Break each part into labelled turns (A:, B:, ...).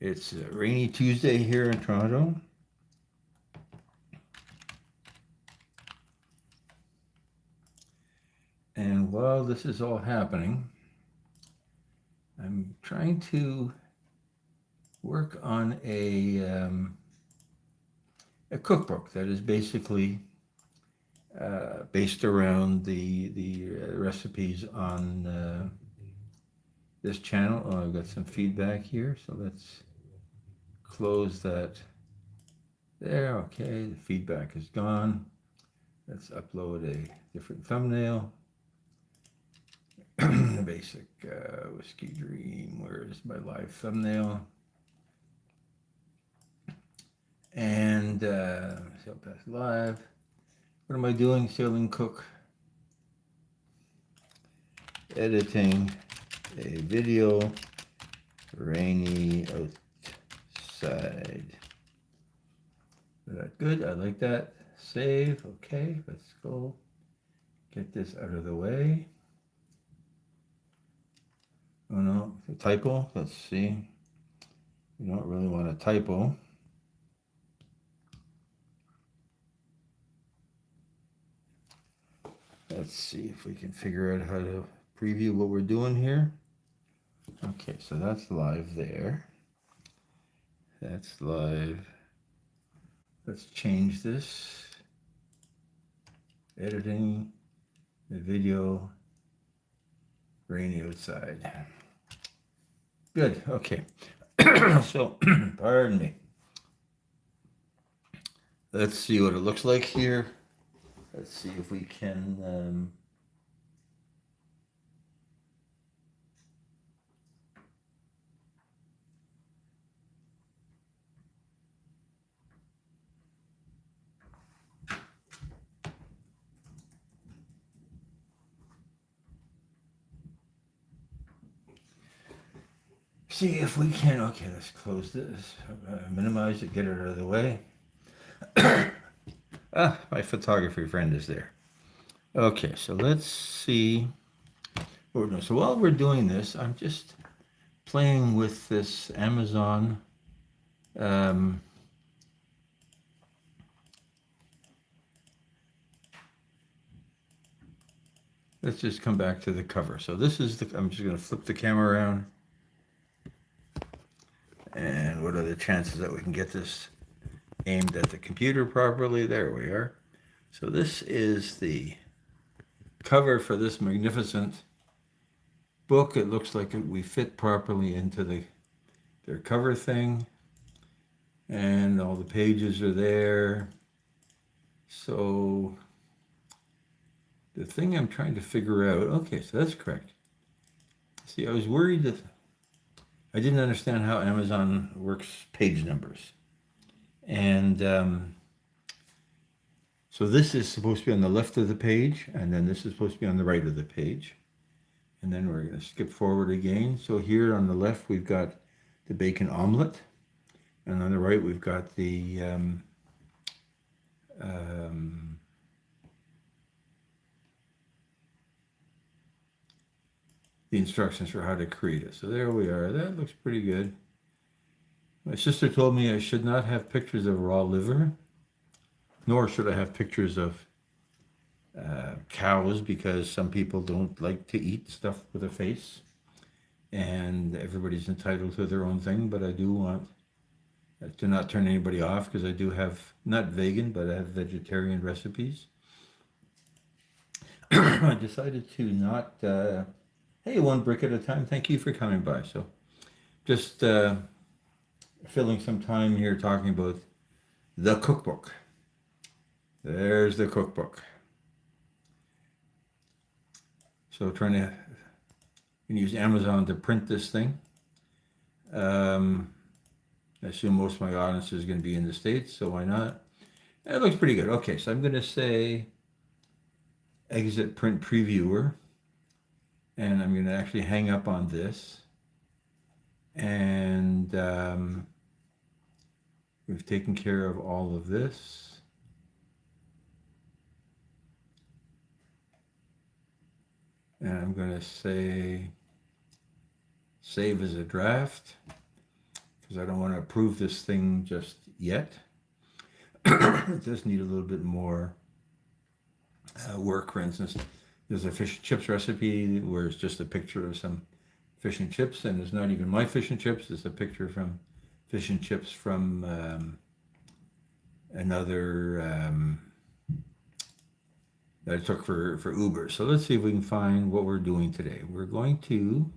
A: It's a rainy Tuesday here in Toronto. And while this is all happening, I'm trying to work on a cookbook that is basically based around the recipes on this channel. Oh, I've got some feedback here, so let's close that there. Okay, the feedback is gone. Let's upload a different thumbnail. Basic Whiskey Dream. Where is my live thumbnail? And Sail Pass Live. What am I doing? Sailing Cook. Editing a video. Rainy outside. Is that good? I like that. Save. Okay, let's go get this out of the way. Oh no, a typo. Let's see. We don't really want a typo. Let's see if we can figure out how to preview what we're doing here. Okay, so that's live there. That's live. Let's change this. Editing the video. Rainy outside. Good, okay. So, pardon me. Let's see what it looks like here. Let's see if we can see if we can. Okay, let's close this. Minimize it, get it out of the way. My photography friend is there. Okay, so let's see what we're doing. So while we're doing this, I'm just playing with this Amazon let's just come back to the cover. So this is I'm just going to flip the camera around. And what are the chances that we can get this aimed at the computer properly? There we are. So this is the cover for this magnificent book. It looks like we fit properly into their cover thing. And all the pages are there. So the thing I'm trying to figure out, okay, so that's correct. See, I was worried that I didn't understand how Amazon works page numbers. And so this is supposed to be on the left of the page, and then this is supposed to be on the right of the page. And then we're going to skip forward again. So here on the left, we've got the bacon omelet. And on the right, we've got the instructions for how to create it. So there we are. That looks pretty good. My sister told me I should not have pictures of raw liver, nor should I have pictures of cows, because some people don't like to eat stuff with a face, and everybody's entitled to their own thing. But I do want to not turn anybody off, because I do have, not vegan, but I have vegetarian recipes. I decided to not, hey, one brick at a time. Thank you for coming by. So just filling some time here talking about the cookbook. There's the cookbook. So trying to use Amazon to print this thing. I assume most of my audience is going to be in the States, so why not? It looks pretty good. Okay, so I'm going to say exit print previewer, and I'm going to actually hang up on this. And we've taken care of all of this. And I'm going to say save as a draft. because I don't want to approve this thing just yet. It does need a little bit more work. For instance, there's a fish and chips recipe where it's just a picture of some fish and chips, and it's not even my fish and chips. It's a picture from fish and chips from another that I took for Uber. So let's see if we can find what we're doing today. We're going to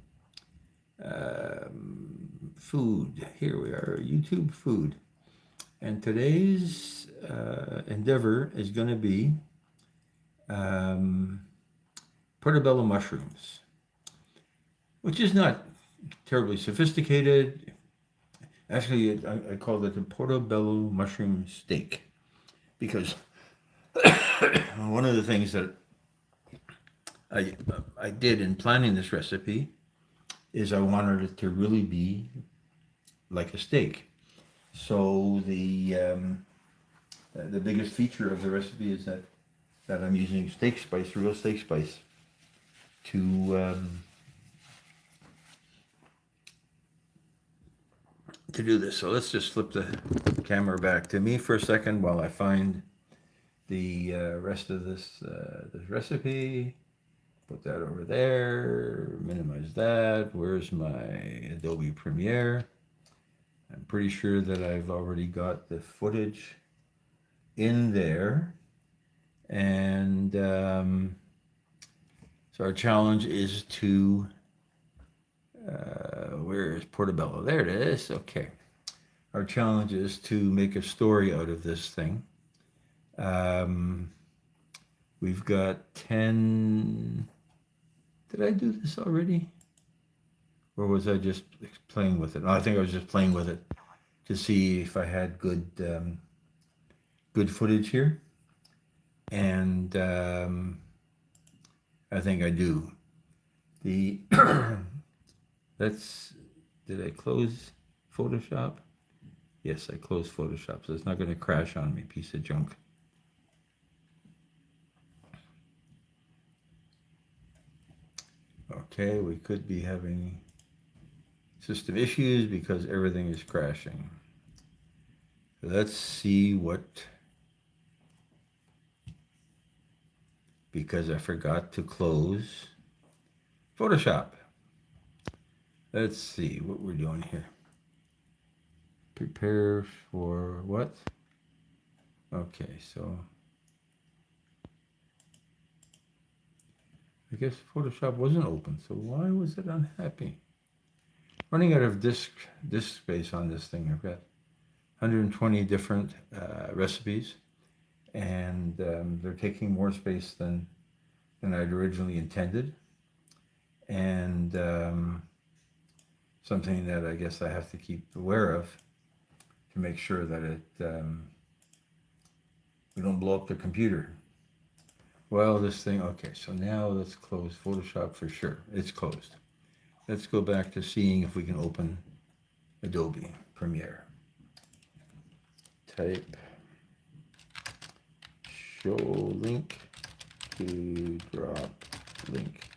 A: food. Here we are, YouTube food. And today's endeavor is going to be portobello mushrooms, which is not terribly sophisticated. Actually, I called it the portobello mushroom steak because one of the things that I did in planning this recipe is I wanted it to really be like a steak. So the biggest feature of the recipe is that I'm using steak spice, real steak spice, to do this. So let's just flip the camera back to me for a second while I find the rest of this recipe. Put that over there. Minimize that. Where's my Adobe Premiere? I'm pretty sure that I've already got the footage in there. And so our challenge is to, where is Portobello? There it is. Okay. Our challenge is to make a story out of this thing. We've got 10. Did I do this already? Or was I just playing with it? No, I think I was just playing with it to see if I had good footage here. And I think I do. Did I close Photoshop? Yes, I closed Photoshop, so it's not going to crash on me, piece of junk. Okay, we could be having system issues because everything is crashing. So let's see what, because I forgot to close Photoshop. Let's see what we're doing here. Prepare for what? Okay, so I guess Photoshop wasn't open, so why was it unhappy? Running out of disk space on this thing. I've got 120 different recipes, and they're taking more space than I'd originally intended. And something that I guess I have to keep aware of to make sure that we don't blow up the computer. Well, this thing, okay, so now let's close Photoshop for sure. It's closed. Let's go back to seeing if we can open Adobe Premiere. Type show link to drop link.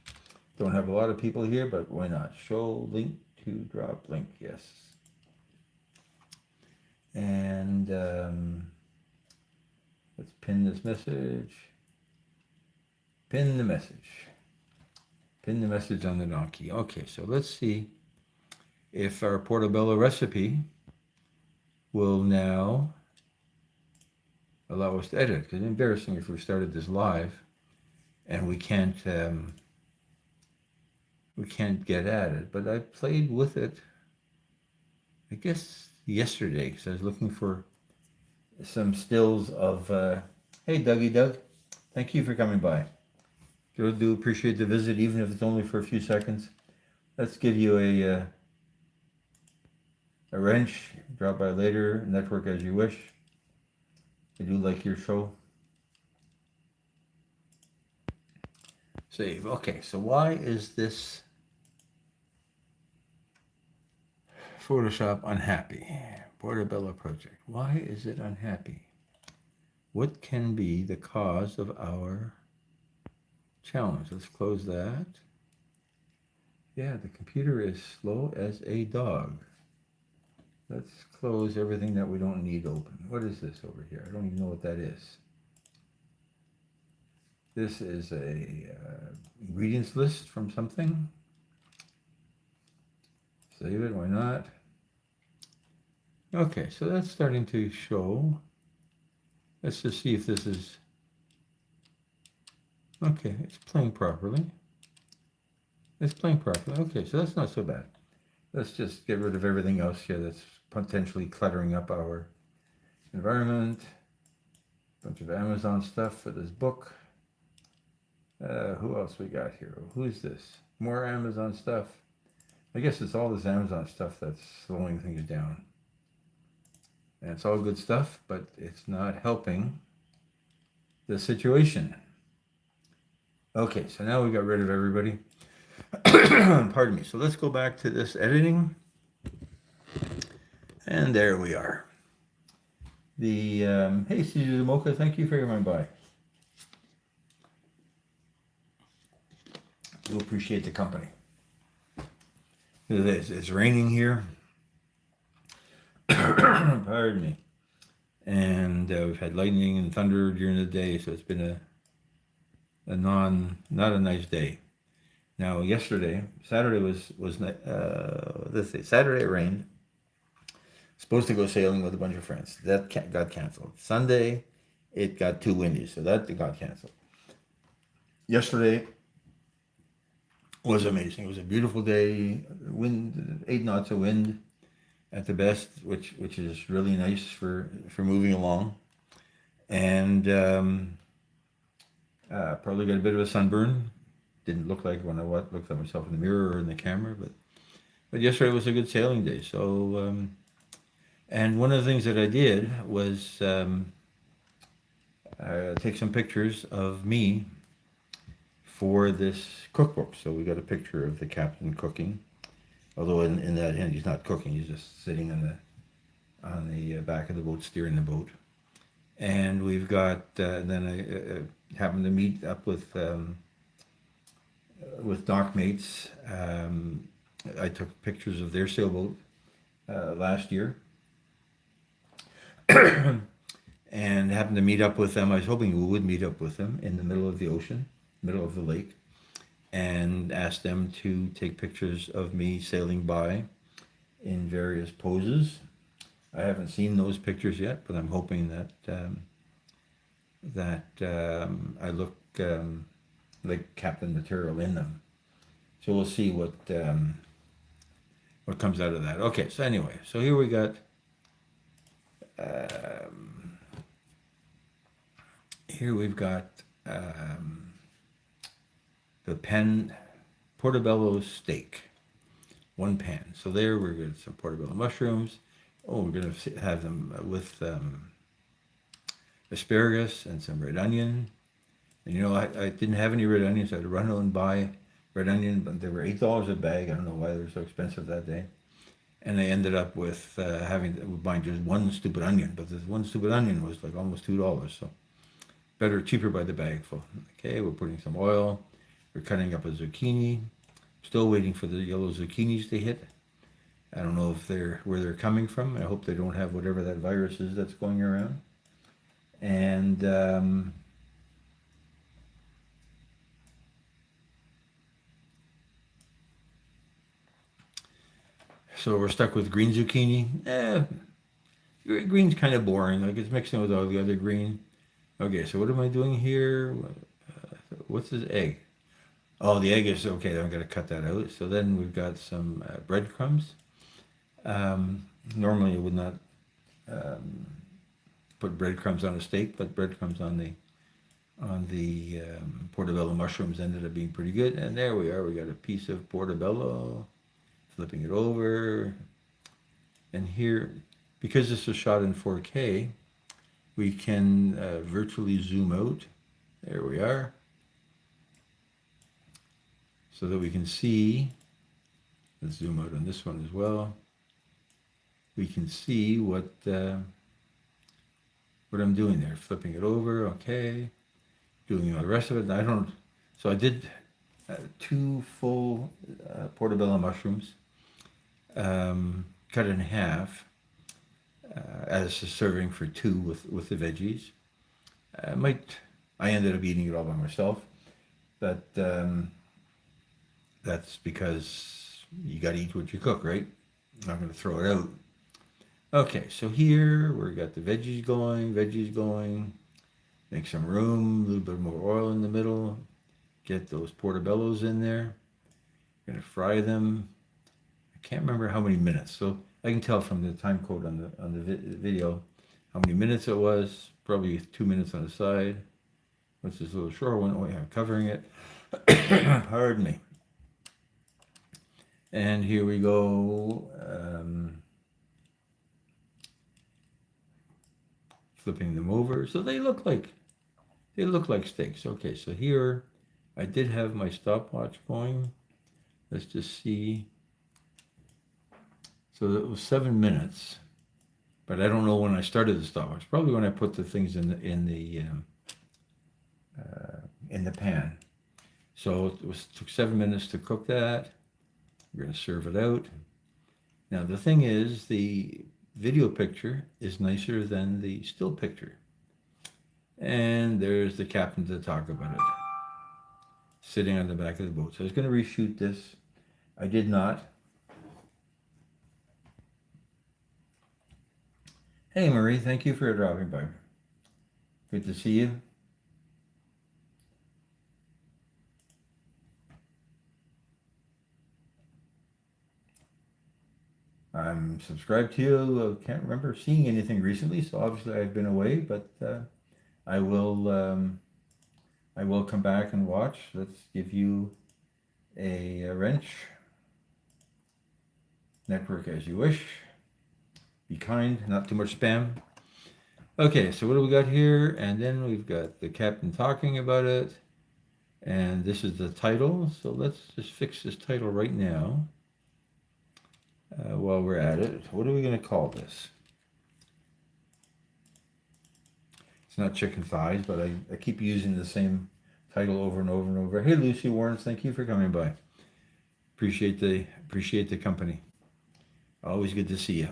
A: Don't have a lot of people here, but why not? Show link to drop link, yes. And let's pin this message. Pin the message. Pin the message on the donkey. Okay, so let's see if our portobello recipe will now allow us to edit. Because it's embarrassing if we started this live and we can't get at it. But I played with it, I guess, yesterday, because I was looking for some stills of, hey, Dougie Doug, thank you for coming by. I do appreciate the visit, even if it's only for a few seconds. Let's give you a wrench. Drop by later. Network as you wish. I do like your show. Save. Okay, so why is this Photoshop unhappy? Portobello project. Why is it unhappy? What can be the cause of our challenge? Let's close that. Yeah, the computer is slow as a dog. Let's close everything that we don't need open. What is this over here? I don't even know what that is. This is a ingredients list from something. Save it, why not? Okay, so that's starting to show. Let's just see if this is, okay, it's playing properly. It's playing properly. Okay, so that's not so bad. Let's just get rid of everything else here that's potentially cluttering up our environment. Bunch of Amazon stuff for this book. Who else we got here? Who's this? More Amazon stuff. I guess it's all this Amazon stuff that's slowing things down. And it's all good stuff, but it's not helping the situation. Okay, so now we got rid of everybody. Pardon me. So let's go back to this editing. And there we are. The, hey, Suzumoka, thank you for your mind-by. You'll appreciate the company. It's raining here. Pardon me. And we've had lightning and thunder during the day, so it's been not a nice day. Now, Saturday Saturday it rained. Supposed to go sailing with a bunch of friends. That got canceled. Sunday, it got too windy, so that got canceled. Yesterday was amazing. It was a beautiful day. Wind, 8 knots of wind at the best, which is really nice for moving along. And probably got a bit of a sunburn. Didn't look like when I looked at myself in the mirror or in the camera, but yesterday was a good sailing day. So, and one of the things that I did was take some pictures of me for this cookbook. So we got a picture of the captain cooking, although in that end he's not cooking; he's just sitting on the back of the boat, steering the boat. And we've got then I happened to meet up with dock mates. I took pictures of their sailboat last year. And happened to meet up with them. I was hoping we would meet up with them in the middle of the ocean, middle of the lake, and asked them to take pictures of me sailing by in various poses. I haven't seen those pictures yet, but I'm hoping that I look like captain material in them. So we'll see what comes out of that. Okay, so anyway, so here we got here we've got the portobello steak, one pan. So there we're going to some portobello mushrooms. Oh, we're going to have them with asparagus and some red onion. And I didn't have any red onions. I had to run out and buy red onion, but they were $8 a bag. I don't know why they were so expensive that day. And I ended up with buying just one stupid onion, but this one stupid onion was like almost $2. So cheaper by the bagful. Okay, we're putting some oil. We're cutting up a zucchini. Still waiting for the yellow zucchinis to hit. I don't know where they're coming from. I hope they don't have whatever that virus is that's going around. And so we're stuck with green zucchini. Green's kind of boring. Like it's mixing with all the other green. Okay, so what am I doing here? What's this egg? Oh, the egg is okay. I'm going to cut that out. So then we've got some breadcrumbs. Normally I would not put breadcrumbs on a steak, but breadcrumbs on the portobello mushrooms ended up being pretty good. And there we are. We got a piece of portobello. Flipping it over. And here, because this was shot in 4K, we can virtually zoom out. There we are. So that we can see, let's zoom out on this one as well. We can see what I'm doing there. Flipping it over, okay. Doing all the rest of it. So I did 2 full portobello mushrooms, cut in half. as a serving for two with the veggies. I ended up eating it all by myself, but that's because you got to eat what you cook, right? I'm not going to throw it out. Okay, so here we got the veggies going. Make some room, a little bit more oil in the middle. Get those portobellos in there. Gonna fry them. I can't remember how many minutes, so I can tell from the time code on the video how many minutes it was. Probably 2 minutes on the side. What's this little short one? Oh yeah, covering it. Pardon me. And here we go. Flipping them over, so they look like steaks. Okay, so here I did have my stopwatch going. Let's just see. So it was 7 minutes, but I don't know when I started the stopwatch. Probably when I put the things in the pan. So it took 7 minutes to cook that. We're going to serve it out. Now the thing is, the video picture is nicer than the still picture. And there's the captain to talk about it, sitting on the back of the boat. So I was going to reshoot this. I did not. Hey Marie, thank you for dropping by. Good to see you. I'm subscribed to you. I can't remember seeing anything recently, so obviously I've been away, but I will come back and watch. Let's give you a wrench. Network as you wish. Be kind, not too much spam. Okay, so what do we got here? And then we've got the captain talking about it. And this is the title. So let's just fix this title right now. While we're at it, what are we going to call this? It's not chicken thighs, but I keep using the same title over and over and over. Hey, Lucy Warrens, thank you for coming by. Appreciate the company. Always good to see you,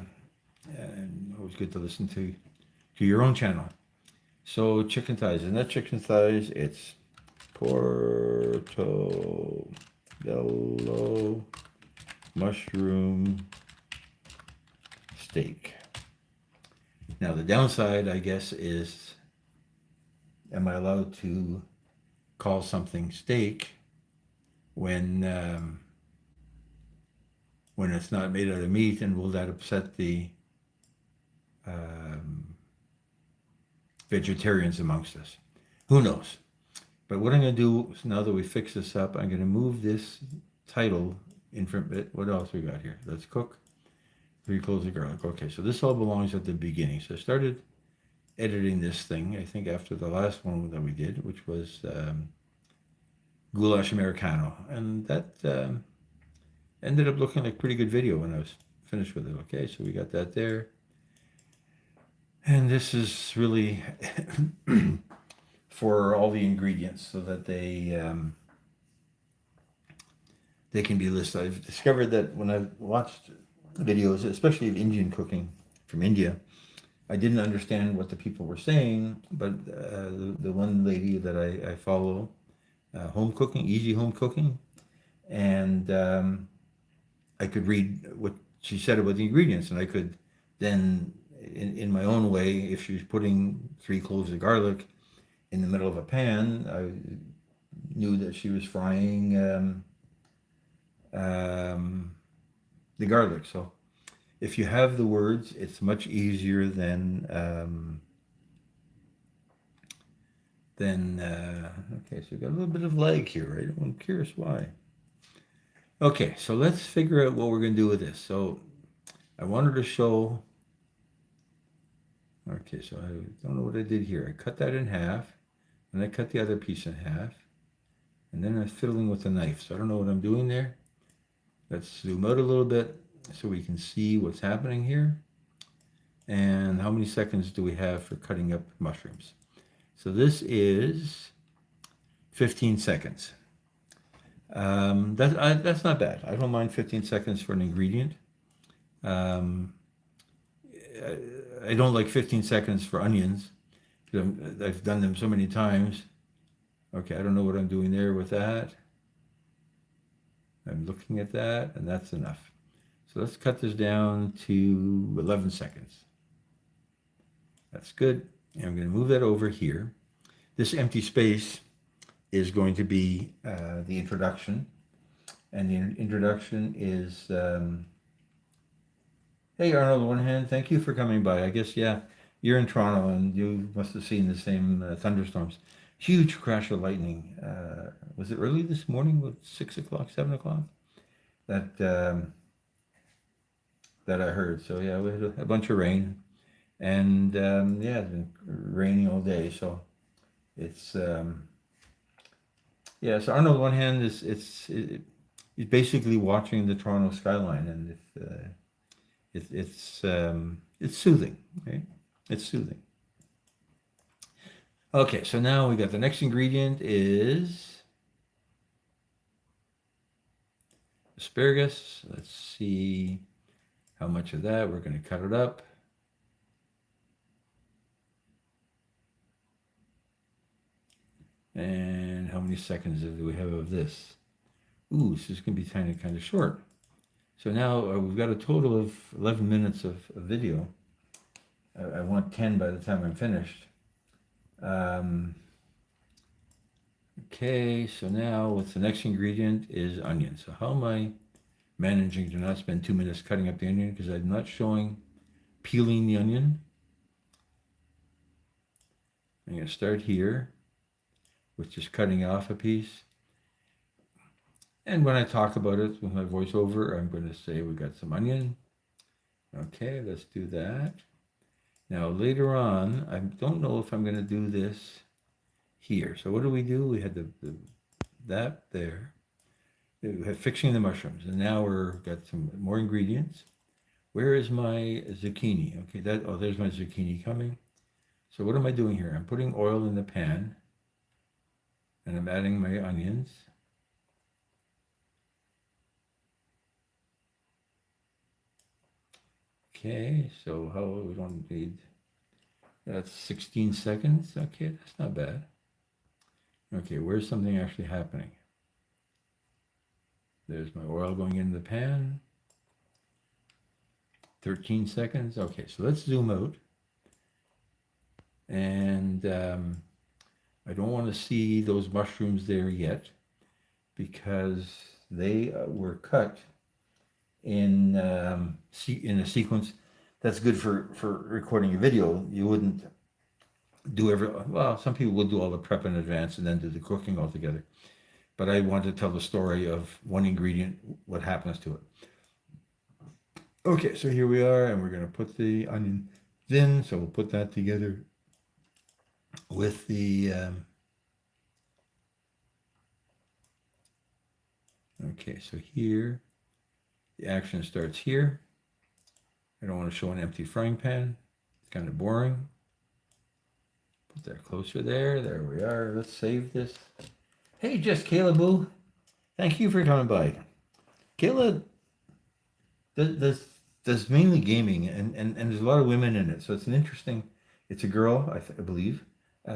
A: and always good to listen to your own channel. So chicken thighs, and not chicken thighs. It's portobello mushroom steak. Now the downside, I guess, is, am I allowed to call something steak when it's not made out of meat, and will that upset the vegetarians amongst us? Who knows? But what I'm going to do now that we fix this up, I'm going to move this title in front bit. What else we got here? Let's cook 3 cloves of garlic. Okay, so this all belongs at the beginning. So I started editing this thing, I think, after the last one that we did, which was goulash Americano, and that ended up looking like pretty good video when I was finished with it. Okay, so we got that there, and this is really for all the ingredients so that they can be listed. I've discovered that when I've watched videos, especially of Indian cooking from India, I didn't understand what the people were saying, but the one lady that I follow, home cooking, easy home cooking, and I could read what she said about the ingredients, and I could then, in my own way, if she was putting 3 cloves of garlic in the middle of a pan, I knew that she was frying the garlic. So if you have the words, it's much easier than okay, so we've got a little bit of lag here, right? I'm curious why. Okay, so let's figure out what we're going to do with this. So I wanted to show, okay, so I don't know what I did here. I cut that in half, and I cut the other piece in half, and then I'm fiddling with the knife. So I don't know what I'm doing there. Let's zoom out a little bit so we can see what's happening here. And how many seconds do we have for cutting up mushrooms? So this is 15 seconds. That's not bad. I don't mind 15 seconds for an ingredient. I don't like 15 seconds for onions. I've done them so many times. Okay, I don't know what I'm doing there with that. I'm looking at that, and that's enough. So let's cut this down to 11 seconds. That's good. And I'm going to move that over here. This empty space is going to be the introduction. And the introduction is, hey, Arnold One Hand, thank you for coming by. I guess, yeah, you're in Toronto and you must have seen the same thunderstorms. Huge crash of lightning. Was it early this morning? What, 6 o'clock, 7 o'clock? That that I heard. So yeah, we had a bunch of rain, and yeah, it's been raining all day. So it's yeah. So Arnold One Hand is it's basically watching the Toronto skyline, and it's soothing, right? It's soothing. Okay, so now we got the next ingredient is asparagus. Let's see how much of that. We're going to cut it up. And how many seconds do we have of this? Ooh, this is going to be kind of short. So now we've got a total of 11 minutes of video. I want 10 by the time I'm finished. Okay, so now what's the next ingredient is onion. So how am I managing to not spend 2 minutes cutting up the onion because I'm not showing peeling the onion? I'm going to start here with just cutting off a piece. And when I talk about it with my voiceover, I'm going to say we got some onion. Okay, let's do that. Now later on, I don't know if I'm going to do this here. So what do? We had that there. We had fixing the mushrooms, and now we're got some more ingredients. Where is my zucchini? Okay, there's my zucchini coming. So what am I doing here? I'm putting oil in the pan, and I'm adding my onions. Okay, so how we don't need, that's 16 seconds. Okay, that's not bad. Okay, where's something actually happening? There's my oil going into the pan. 13 seconds. Okay, so let's zoom out. And I don't want to see those mushrooms there yet because they were cut in a sequence that's good for recording a video. You wouldn't do well, some people would do all the prep in advance and then do the cooking all together. But I want to tell the story of one ingredient, what happens to it. Okay, so here we are, and we're going to put the onion in. So we'll put that together with the okay, so here the action starts here. I don't want to show an empty frying pan. It's kind of boring. Put that closer there. There we are. Let's save this. Hey, just Kayla Boo. Thank you for coming by. Kayla does mainly gaming, and there's a lot of women in it. So it's it's a girl, I believe,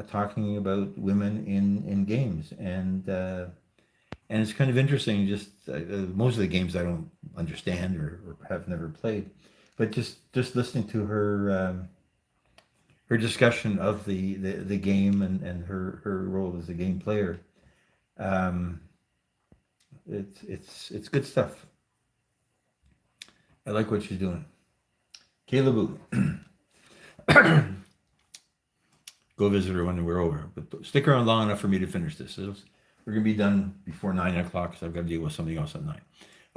A: talking about women in games. And it's kind of interesting. Just most of the games I don't understand or have never played, but just listening to her her discussion of the game and her role as a game player. It's good stuff. I like what she's doing. Kayla Boo. Go visit her when we're over. But stick around long enough for me to finish this. We're going to be done before 9 o'clock because I've got to deal with something else at 9.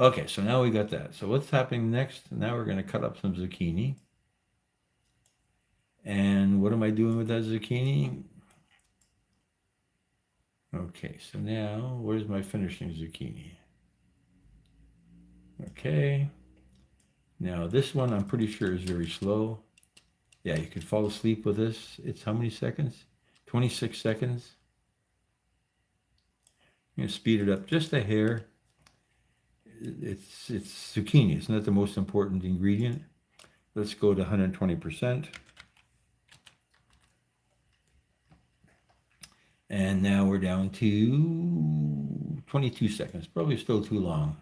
A: Okay, so now we got that. So what's happening next? Now we're going to cut up some zucchini. And what am I doing with that zucchini? Okay, so now where's my finishing zucchini? Okay. Now this one I'm pretty sure is very slow. Yeah, you could fall asleep with this. It's how many seconds? 26 seconds. I'm going to speed it up just a hair. It's zucchini. It's not the most important ingredient. Let's go to 120%. And now we're down to 22 seconds. Probably still too long.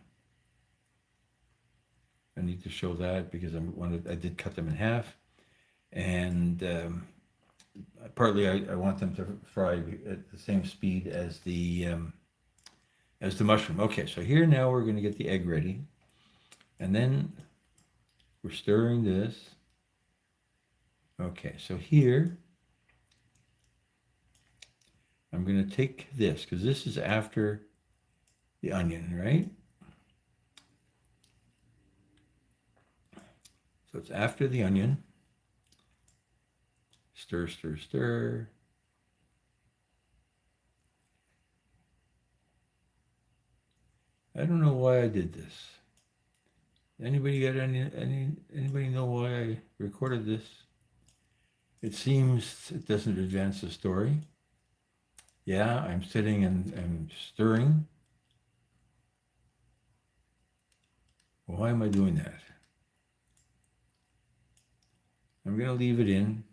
A: I need to show that because I did cut them in half. And partly I want them to fry at the same speed as the mushroom. Okay, so here now we're going to get the egg ready. And then we're stirring this. Okay, so here I'm going to take this because this is after the onion, right? So it's after the onion. Stir, stir, stir. I don't know why I did this. Anybody got anybody know why I recorded this? It seems it doesn't advance the story. Yeah, I'm sitting and stirring. Why am I doing that? I'm going to leave it in.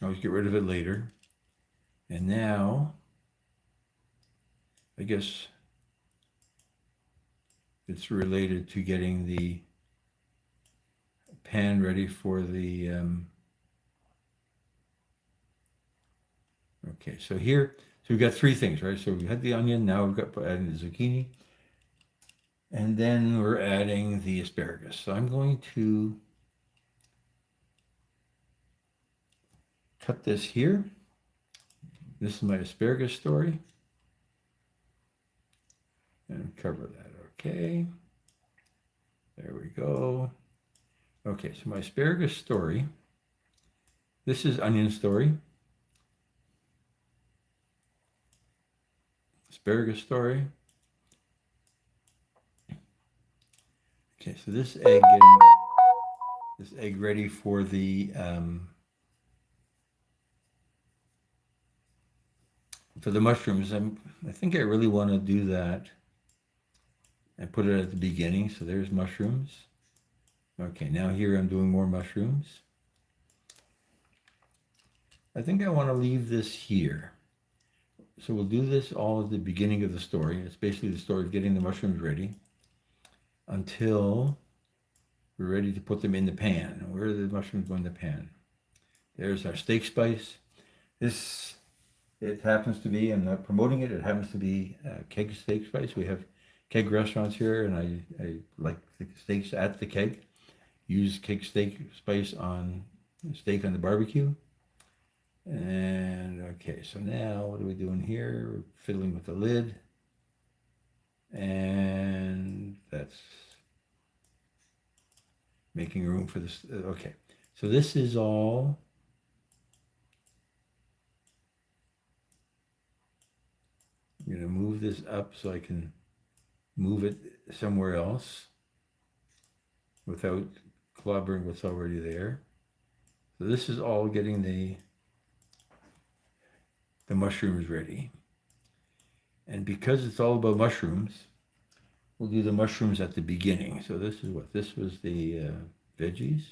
A: I'll get rid of it later. And now, I guess it's related to getting the pan ready for the, okay, so here, so we've got three things, right? So we had the onion, now we've got adding the zucchini, and then we're adding the asparagus. So I'm going to cut this here. This is my asparagus story. And cover that, okay. There we go. Okay, so my asparagus story. This is onion story. Asparagus story. Okay, so this egg getting this egg ready for the mushrooms. I think I really want to do that. I put it at the beginning, so there's mushrooms. Okay, now here I'm doing more mushrooms. I think I want to leave this here. So we'll do this all at the beginning of the story. It's basically the story of getting the mushrooms ready until we're ready to put them in the pan. Where are the mushrooms going in the pan? There's our steak spice. This, it happens to be, I'm not promoting it, it happens to be Keg steak spice. We have Keg restaurants here, and I like the steaks at the Keg. Use Keg steak spice on steak on the barbecue. And okay, so now what are we doing here? We're fiddling with the lid. And that's making room for this. Okay, so this is all I'm going to move this up so I can move it somewhere else without clobbering what's already there. So this is all getting the mushrooms ready. And because it's all about mushrooms, we'll do the mushrooms at the beginning. So this is what, this was the veggies.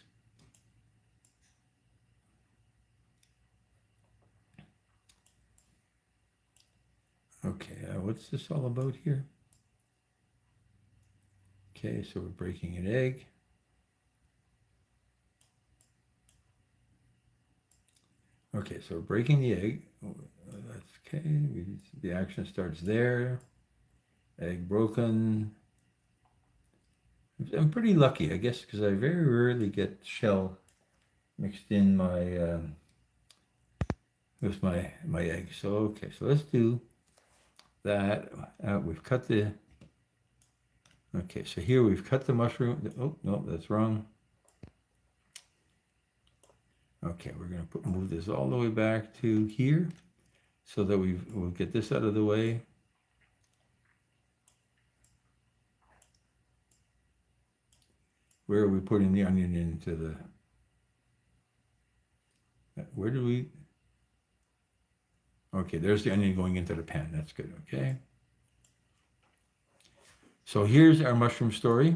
A: Okay, what's this all about here? Okay, so we're breaking an egg. Okay, so we're breaking the egg. That's okay. The action starts there. Egg broken. I'm pretty lucky, I guess, because I very rarely get shell mixed in my with my egg. So okay, so let's do that. We've cut the. Okay, so here we've cut the mushroom. Oh no, that's wrong. Okay, we're going to move this all the way back to here so that we'll get this out of the way. Where are we putting the onion into the... Where do we... Okay, there's the onion going into the pan. That's good, okay? So here's our mushroom story.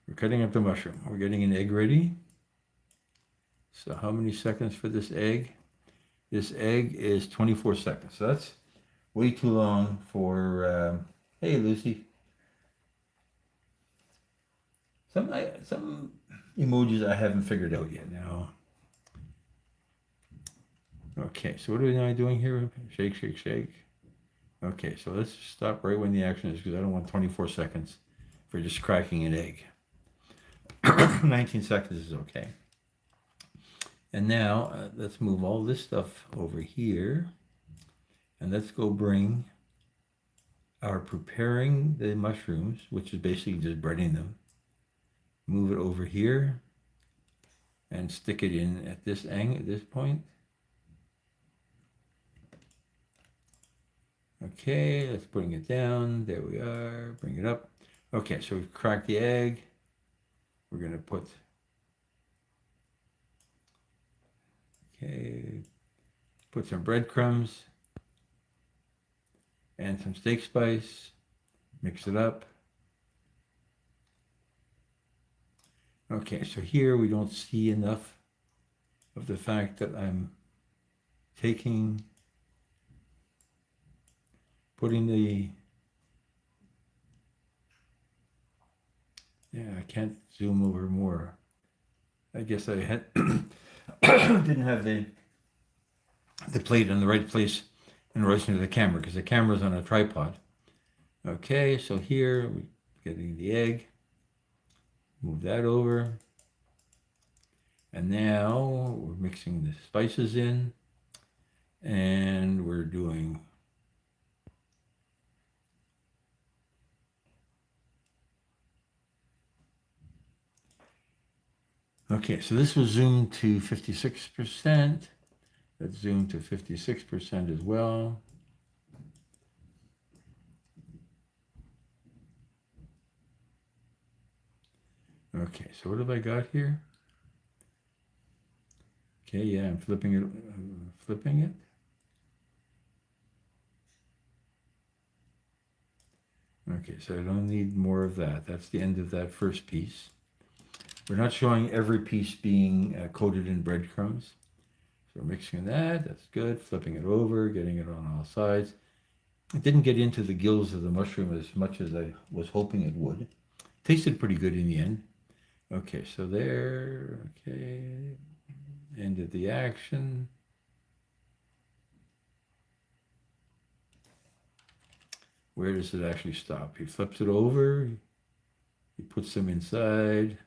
A: We're cutting up the mushroom. We're getting an egg ready. So how many seconds for this egg? This egg is 24 seconds. So that's way too long for, hey, Lucy. Some emojis I haven't figured out yet now. Okay, so what am I doing here? Shake, shake, shake. Okay, so let's stop right when the action is because I don't want 24 seconds for just cracking an egg. 19 seconds is okay. And now let's move all this stuff over here. And let's go bring our preparing the mushrooms, which is basically just breading them. Move it over here and stick it in at this angle, at this point. Okay, let's bring it down. There we are. Bring it up. Okay, so we've cracked the egg. We're going to put, okay, put some breadcrumbs and some steak spice. Mix it up. Okay, so here we don't see enough of the fact that I'm putting the, yeah, I can't zoom over more. I guess I had didn't have the plate in the right place in relation to the camera because the camera's on a tripod. Okay, so here we're getting the egg. Move that over. And now we're mixing the spices in. And we're doing okay, so this was zoomed to 56%. Let's zoom to 56% as well. Okay, so what have I got here? Okay, yeah, I'm flipping it. Okay, so I don't need more of that. That's the end of that first piece. We're not showing every piece being coated in breadcrumbs. So we're mixing that, that's good. Flipping it over, getting it on all sides. It didn't get into the gills of the mushroom as much as I was hoping it would. Tasted pretty good in the end. Okay, so there, okay, ended the action. Where does it actually stop? He flips it over, he puts them inside,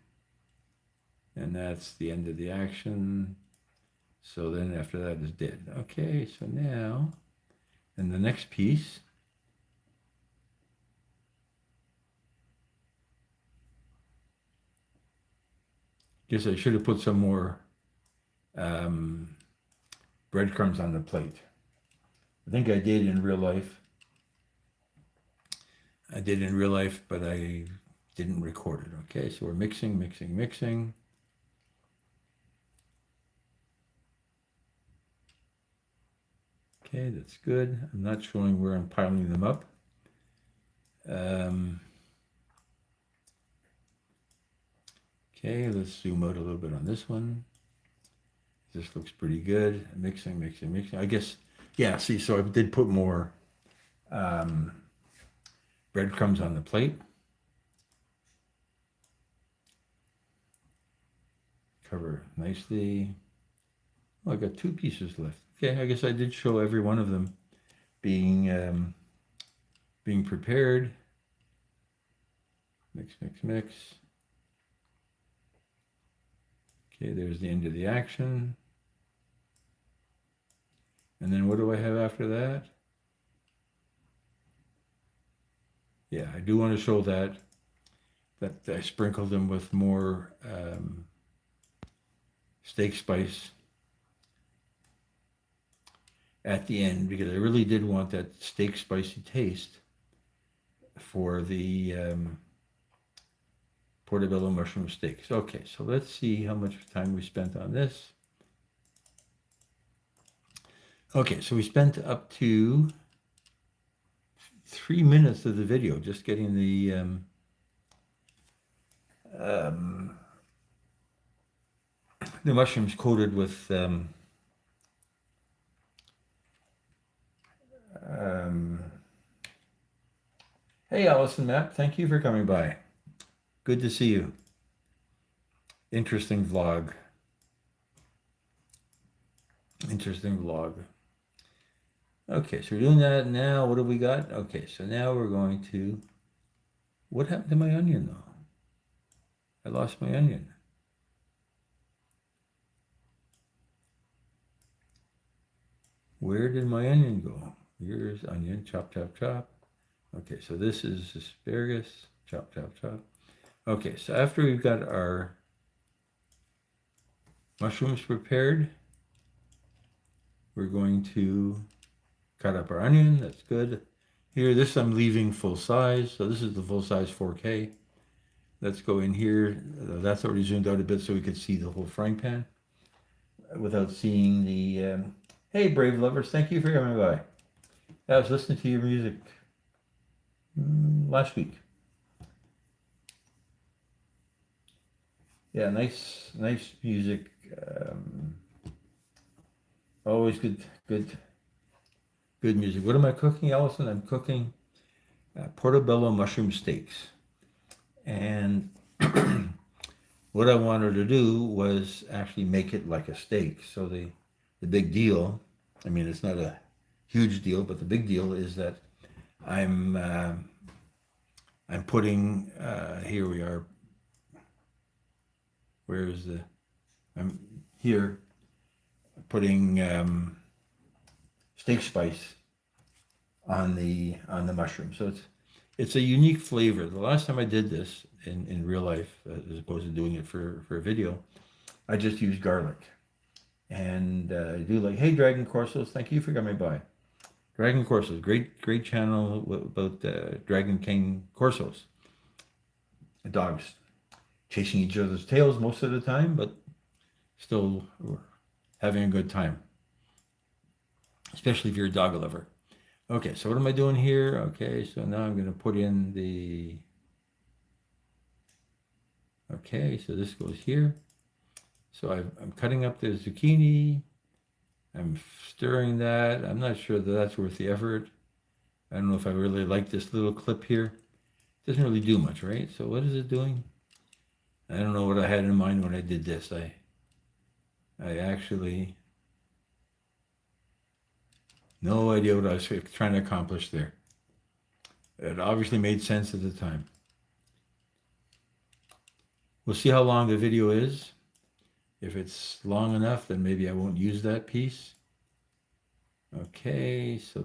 A: and that's the end of the action. So then after that is dead. Okay, so now, and the next piece, guess I should have put some more breadcrumbs on the plate. I think I did in real life. But I didn't record it. Okay, so we're mixing. Okay, that's good. I'm not showing where I'm piling them up. Okay, let's zoom out a little bit on this one. This looks pretty good. Mixing. I guess, yeah, see, so I did put more breadcrumbs on the plate. Cover nicely. Oh, I got two pieces left. Okay, I guess I did show every one of them being prepared. Mix. Okay, there's the end of the action. And then what do I have after that? Yeah, I do want to show that I sprinkled them with more steak spice at the end because I really did want that steak spicy taste for the portobello mushroom steaks. Okay, so let's see how much time we spent on this. Okay, so we spent up to 3 minutes of the video just getting the um, the mushrooms coated with um, hey, Allison Mapp, thank you for coming by. Good to see you. Interesting vlog. Interesting vlog. Okay, so we're doing that now. What have we got? Okay, so now we're going to... What happened to my onion, though? I lost my onion. Where did my onion go? Here's onion, chop, chop, chop. Okay, so this is asparagus, chop, chop, chop. Okay, so after we've got our mushrooms prepared, we're going to cut up our onion. That's good. Here, this I'm leaving full size. So this is the full size 4K. Let's go in here. That's already zoomed out a bit so we could see the whole frying pan without seeing the... Hey, Brave Lovers, thank you for coming by. I was listening to your music last week. Yeah, nice music. Always good music. What am I cooking, Allison? I'm cooking portobello mushroom steaks. And what I wanted to do was actually make it like a steak. So the big deal, I mean, it's not a huge deal, but the big deal is that I'm putting, here we are, where is the, I'm here putting steak spice on the mushroom. So it's a unique flavor. The last time I did this in real life, as opposed to doing it for a video, I just used garlic. And I do like, hey, Dragon Corsos, thank you for coming by. Dragon Corsos, great channel about Dragon King Corsos. Dogs chasing each other's tails most of the time, but still having a good time. Especially if you're a dog lover. Okay, so what am I doing here? Okay, so now I'm going to put in the... Okay, so this goes here. So I'm cutting up the zucchini. I'm stirring that. I'm not sure that that's worth the effort. I don't know if I really like this little clip here. It doesn't really do much, right? So what is it doing? I don't know what I had in mind when I did this. I actually... No idea what I was trying to accomplish there. It obviously made sense at the time. We'll see how long the video is. If it's long enough, then maybe I won't use that piece. Okay, so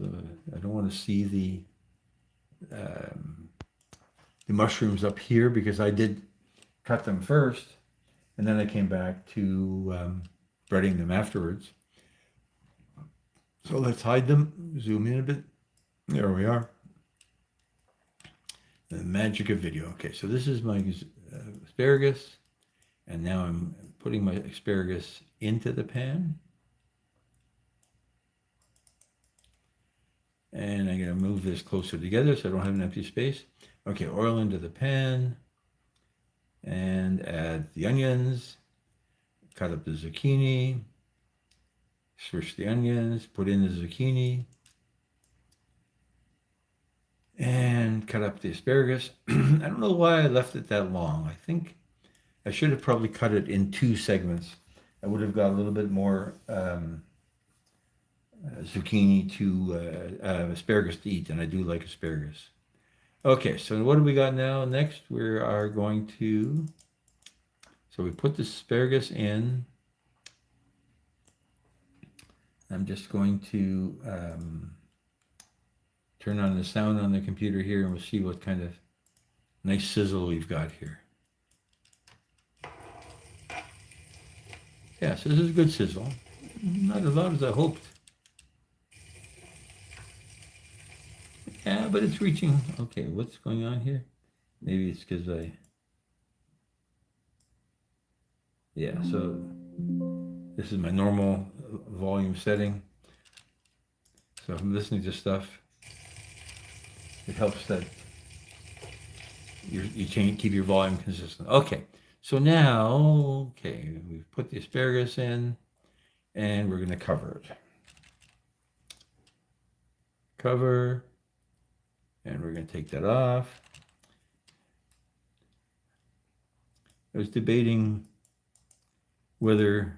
A: I don't want to see the mushrooms up here because I did cut them first, and then I came back to breading them afterwards. So let's hide them, zoom in a bit. There we are. The magic of video. Okay, so this is my asparagus, and now I'm putting my asparagus into the pan. And I'm going to move this closer together so I don't have an empty space. Okay, oil into the pan, and add the onions, cut up the zucchini, switch the onions, put in the zucchini, and cut up the asparagus. I don't know why I left it that long. I think I should have probably cut it in 2 segments. I would have got a little bit more zucchini to asparagus to eat, and I do like asparagus. Okay, so what do we got now? Next, we are going to, so we put the asparagus in. I'm just going to turn on the sound on the computer here, and we'll see what kind of nice sizzle we've got here. Yeah, so this is a good sizzle. Not as loud as I hoped. Yeah, but it's reaching. Okay, what's going on here? Maybe it's because yeah, so this is my normal volume setting. So if I'm listening to stuff, it helps that you can't keep your volume consistent. Okay, so now, okay, we've put the asparagus in, and we're going to cover it. Cover, and we're going to take that off. I was debating whether,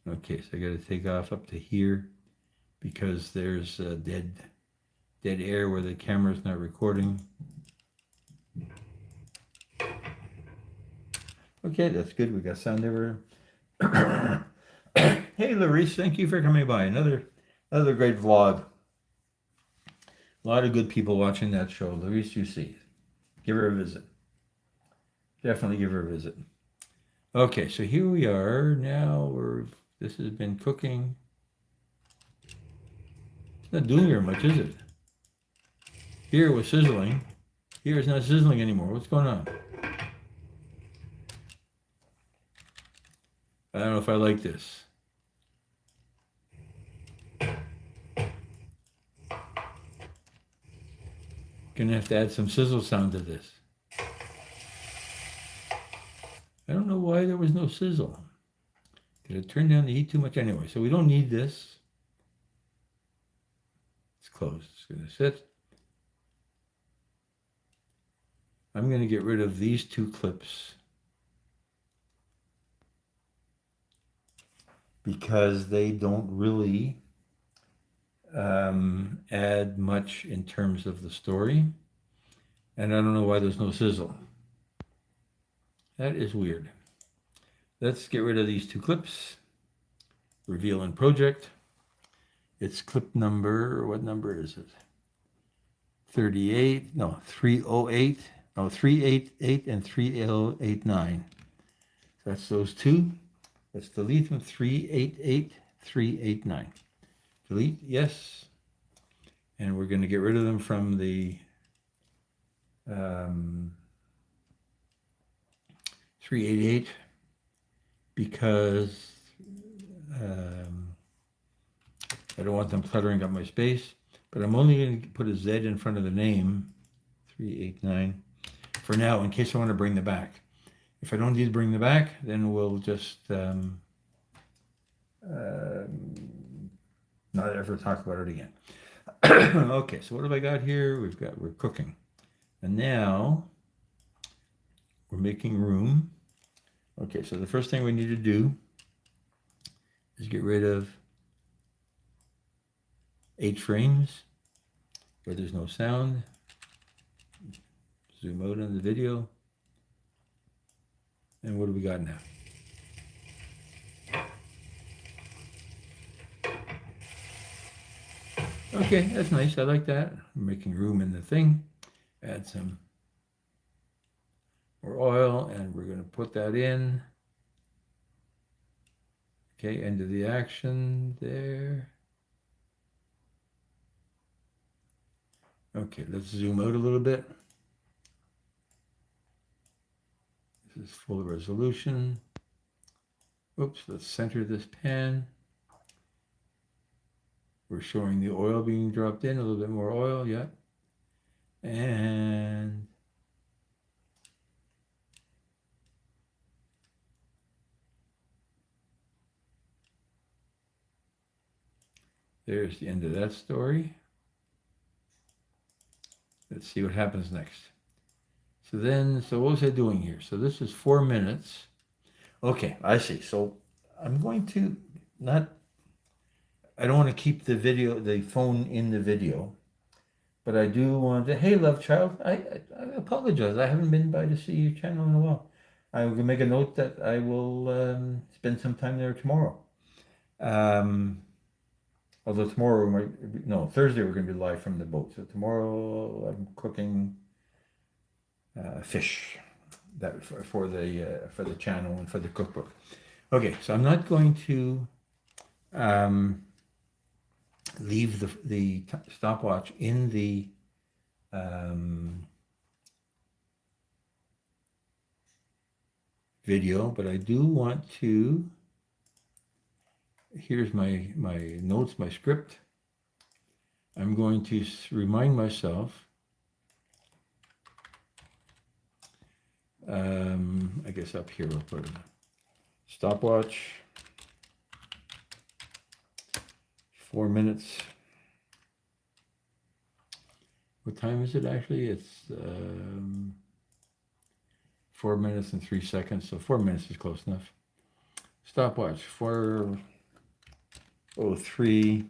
A: okay, so I got to take off up to here because there's dead air where the camera's not recording. Okay, that's good. We got sound over. Hey, Larice, thank you for coming by. Another great vlog. A lot of good people watching that show. Larice, you see. Give her a visit. Definitely give her a visit. Okay, so here we are. Now this has been cooking. It's not doing very much, is it? Here it was sizzling. Here it's not sizzling anymore. What's going on? I don't know if I like this. Gonna have to add some sizzle sound to this. I don't know why there was no sizzle. Did it turn down the heat too much? Anyway, so we don't need this. It's closed. It's gonna sit. I'm gonna get rid of these two clips because they don't really add much in terms of the story. And I don't know why there's no sizzle. That is weird. Let's get rid of these two clips. Reveal in project. It's clip number, what number is it? 38, no, 308, no, 388 and 3089. So that's those two. Let's delete them, 388, 389. Delete, yes. And we're going to get rid of them from the 388 because I don't want them cluttering up my space. But I'm only going to put a Z in front of the name, 389, for now, in case I want to bring them back. If I don't need to bring them back, then we'll just not ever talk about it again. Okay, so what have I got here? We're cooking. And now we're making room. Okay, so the first thing we need to do is get rid of 8 frames where there's no sound. Zoom out on the video. And what do we got now? Okay, that's nice. I like that. I'm making room in the thing. Add some more oil, and we're going to put that in. Okay, end of the action there. Okay, let's zoom out a little bit. This is full resolution. Oops, let's center this pan. We're showing the oil being dropped in, a little bit more oil, yeah. And there's the end of that story. Let's see what happens next. So what was I doing here? So this is 4 minutes. Okay, I see. So I'm going to I don't want to keep the phone in the video, but I do want to, hey, love child, I apologize. I haven't been by to see your channel in a while. I will make a note that I will spend some time there tomorrow. Although tomorrow, Thursday we're going to be live from the boat. So tomorrow I'm cooking fish that for the channel and for the cookbook. Okay, so I'm not going to leave the stopwatch in the video, but I do want to. Here's my notes, my script. I'm going to remind myself, I guess up here we'll put a stopwatch, 4 minutes. What time is it actually? It's 4 minutes and 3 seconds, so 4 minutes is close enough. Stopwatch, 4:03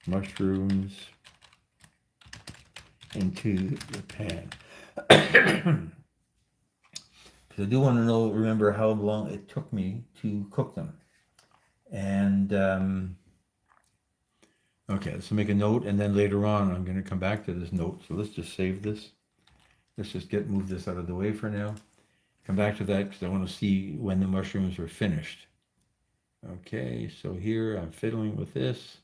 A: mushrooms into the pan. Because I do want to remember how long it took me to cook them. And okay, let's make a note, and then later on I'm going to come back to this note. So let's just save this. Let's just move this out of the way for now. Come back to that because I want to see when the mushrooms are finished. Okay, so here I'm fiddling with this.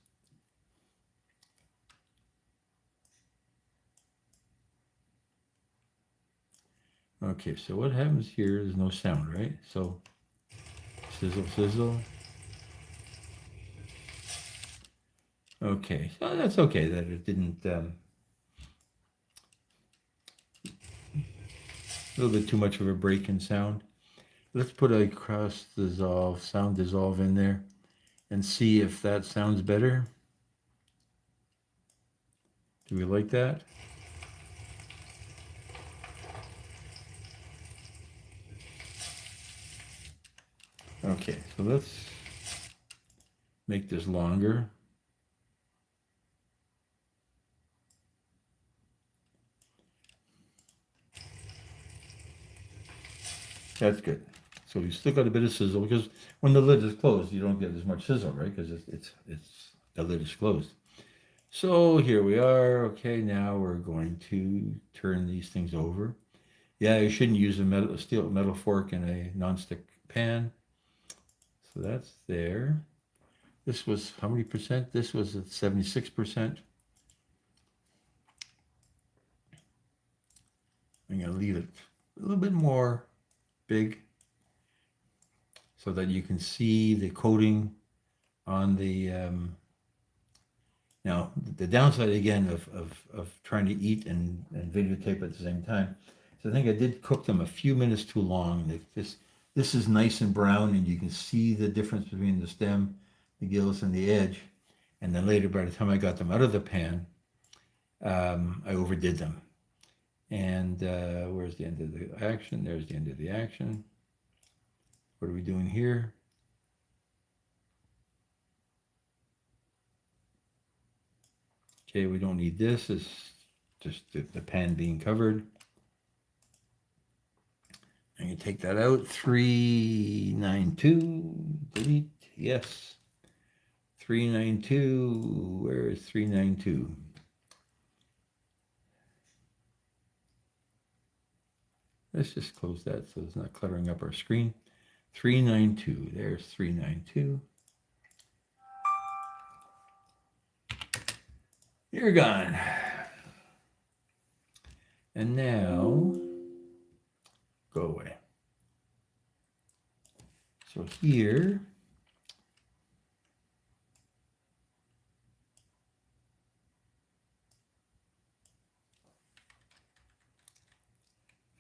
A: Okay, so what happens here is no sound, right? So sizzle, sizzle. Okay, so that's okay that it didn't, a little bit too much of a break in sound. Let's put a cross dissolve, sound dissolve in there and see if that sounds better. Do we like that? Okay, so let's make this longer. That's good. So you still got a bit of sizzle because when the lid is closed, you don't get as much sizzle, right? Because it's the lid is closed. So here we are. Okay, now we're going to turn these things over. Yeah, you shouldn't use a metal fork in a nonstick pan. So that's there. This was how many percent? This was at 76%. I'm going to leave it a little bit more big so that you can see the coating on the now the downside again of trying to eat and videotape at the same time. So I think I did cook them a few minutes too long. This is nice and brown and you can see the difference between the stem, the gills, and the edge. And then later, by the time I got them out of the pan, I overdid them. And where's the end of the action? There's the end of the action. What are we doing here? Okay, we don't need this. It's just the pan being covered. I'm going to take that out. 392. Delete. Yes. 392. Where is 392? Let's just close that so it's not cluttering up our screen. 392. There's 392. You're gone. And now, go away. So here,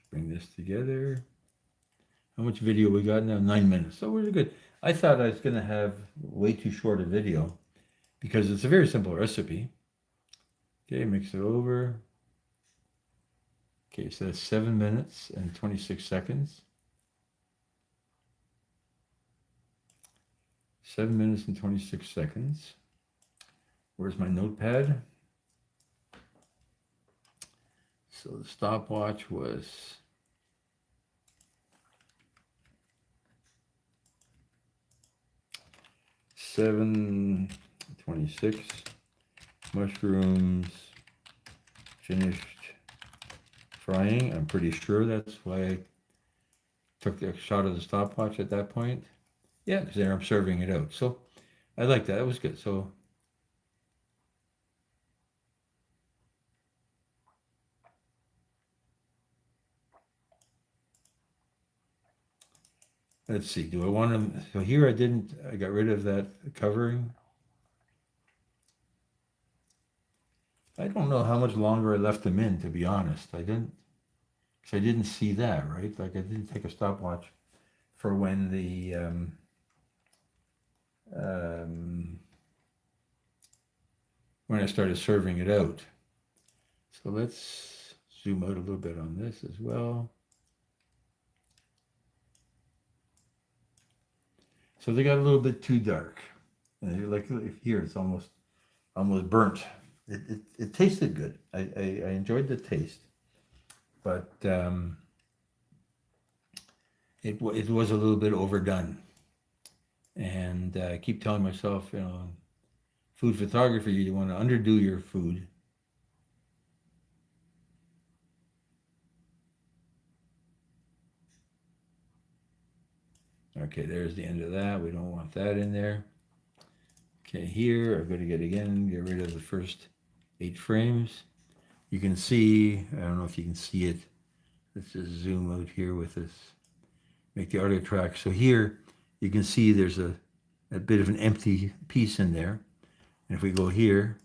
A: bring this together. How much video we got now? 9 minutes. So we're good. I thought I was going to have way too short a video because it's a very simple recipe. Okay, mix it over. Okay, so that's 7 minutes and 26 seconds. 7 minutes and 26 seconds. Where's my notepad? So the stopwatch was 7:26. Mushrooms finished frying. I'm pretty sure that's why I took the shot of the stopwatch at that point. Yeah, because they're observing it out. So I like that. That was good. So let's see. Do I want to? So here I got rid of that covering. I don't know how much longer I left them in, to be honest. I didn't, because I didn't see that, right? Like I didn't take a stopwatch for when the when I started serving it out. So let's zoom out a little bit on this as well. So they got a little bit too dark. And like here, it's almost burnt. It tasted good. I enjoyed the taste, but it was a little bit overdone. And I keep telling myself, you know, food photography, you want to underdo your food. Okay, there's the end of that. We don't want that in there. Okay, here I'm going to get rid of the first 8 frames. You can see, I don't know if you can see it. Let's just zoom out here with this, make the audio track. So here you can see there's a bit of an empty piece in there. And if we go here,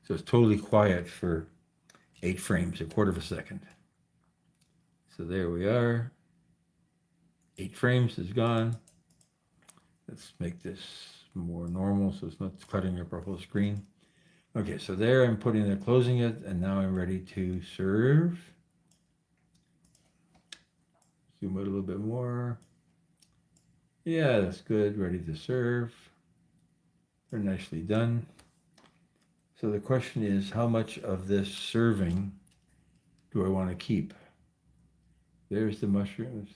A: so it's totally quiet for 8 frames, a quarter of a second. So there we are. 8 frames is gone. Let's make this more normal so it's not cluttering up our whole screen. Okay, so there I'm putting it, closing it, and now I'm ready to serve. Zoom out a little bit more. Yeah, that's good, ready to serve. They're nicely done. So the question is, how much of this serving do I want to keep? There's the mushrooms.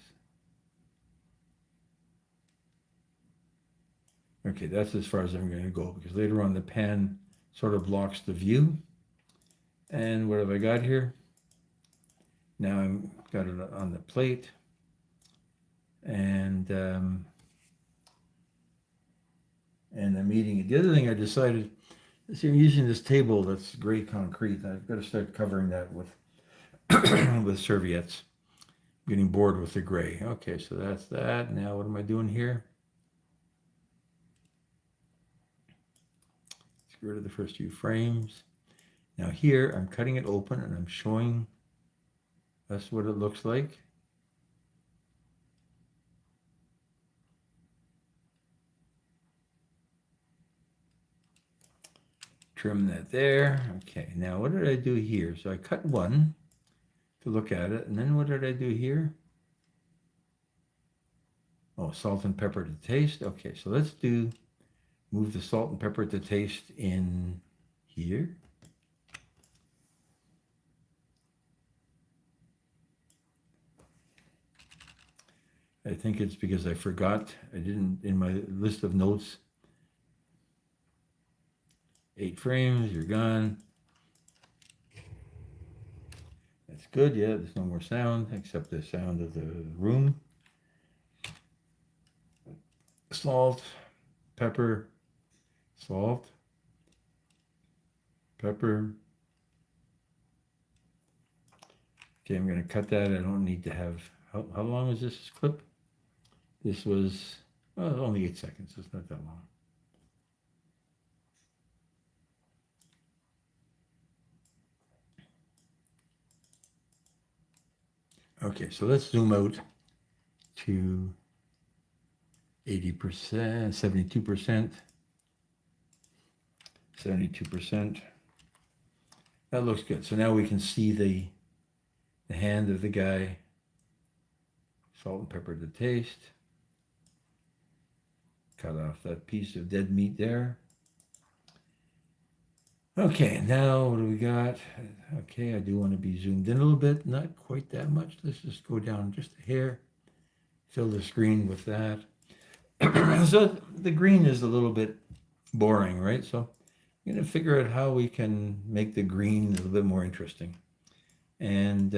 A: Okay, that's as far as I'm going to go, because later on the pan sort of blocks the view. And what have I got here? Now I've got it on the plate. And I'm eating it. The other thing I decided is I'm using this table that's gray concrete. I've got to start covering that with with serviettes. I'm getting bored with the gray. Okay, so that's that. Now what am I doing here? Let's get rid of the first few frames. Now here I'm cutting it open and I'm showing us what it looks like. Trim that there. Okay, now what did I do here? So I cut one to look at it, and then what did I do here? Oh, salt and pepper to taste. Okay, so let's move the salt and pepper to taste in here. I think it's because I forgot, I didn't, in my list of notes, 8 frames, you're gone. That's good, yeah, there's no more sound except the sound of the room. Salt, pepper, salt, pepper. Okay, I'm going to cut that. I don't need to have, how long is this clip? This was, well, only 8 seconds. It's not that long. Okay, so let's zoom out to 80%, 72%, 72%. That looks good. So now we can see the hand of the guy. Salt and pepper to taste. Cut off that piece of dead meat there. Okay, now what do we got? Okay, I do want to be zoomed in a little bit, not quite that much. Let's just go down just a hair. Fill the screen with that. So the green is a little bit boring, right? So I'm going to figure out how we can make the green a little bit more interesting. And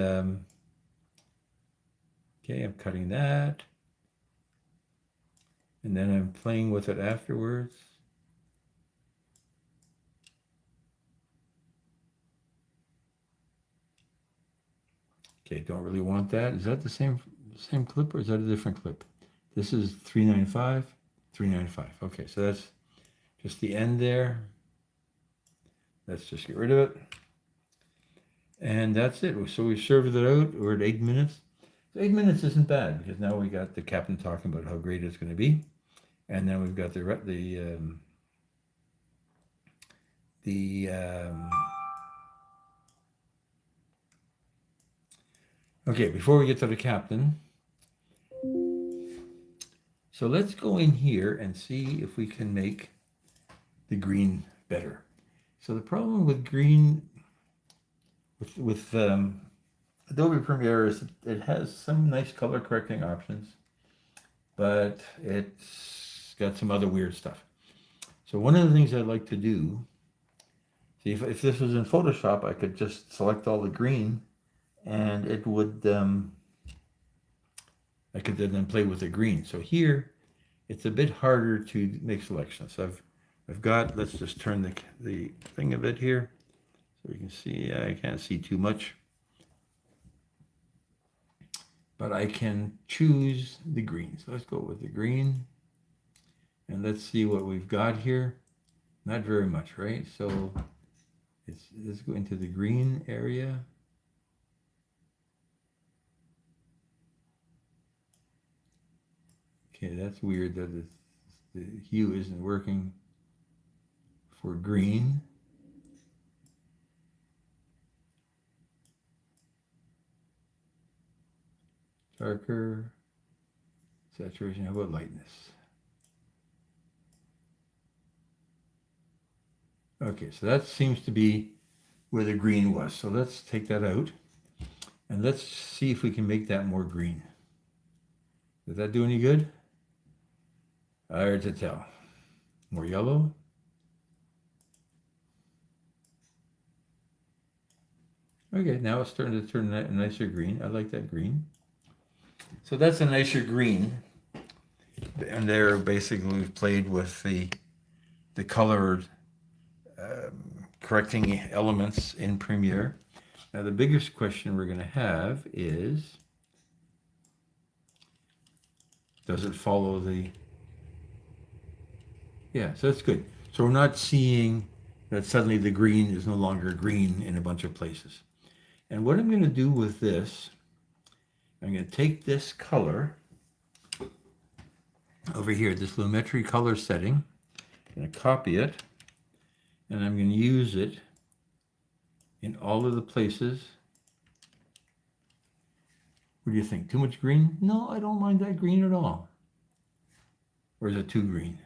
A: okay, I'm cutting that. And then I'm playing with it afterwards. Okay, don't really want that. Is that the same clip or is that a different clip? This is 395, 395. Okay, so just the end there. Let's just get rid of it. And that's it. So we served it out. We're at 8 minutes. So 8 minutes isn't bad because now we got the captain talking about how great it's going to be, and then we've got okay. Before we get to the captain, so let's go in here and see if we can make the green better. So the problem with green with Adobe Premiere is it has some nice color correcting options, but it's got some other weird stuff. So one of the things I'd like to do, see if this was in Photoshop, I could just select all the green and it would, I could then play with the green. So here, it's a bit harder to make selections. So I've got, let's just turn the thing a bit here. So you can see, I can't see too much. But I can choose the green. So let's go with the green. And let's see what we've got here. Not very much, right? So let's go into the green area. Okay, that's weird that the hue isn't working for green. Darker, saturation, how about lightness? Okay, so that seems to be where the green was. So let's take that out and let's see if we can make that more green. Did that do any good? Hard to tell. More yellow. Okay, now it's starting to turn a nicer green. I like that green. So that's a nicer green. And there basically we've played with the colored correcting elements in Premiere. Now the biggest question we're going to have is, does it follow the... Yeah, so that's good. So we're not seeing that suddenly the green is no longer green in a bunch of places. And what I'm going to do with this, I'm going to take this color over here, this Lumetri color setting. I'm going to copy it, and I'm going to use it in all of the places. What do you think? Too much green? No, I don't mind that green at all. Or is it too green?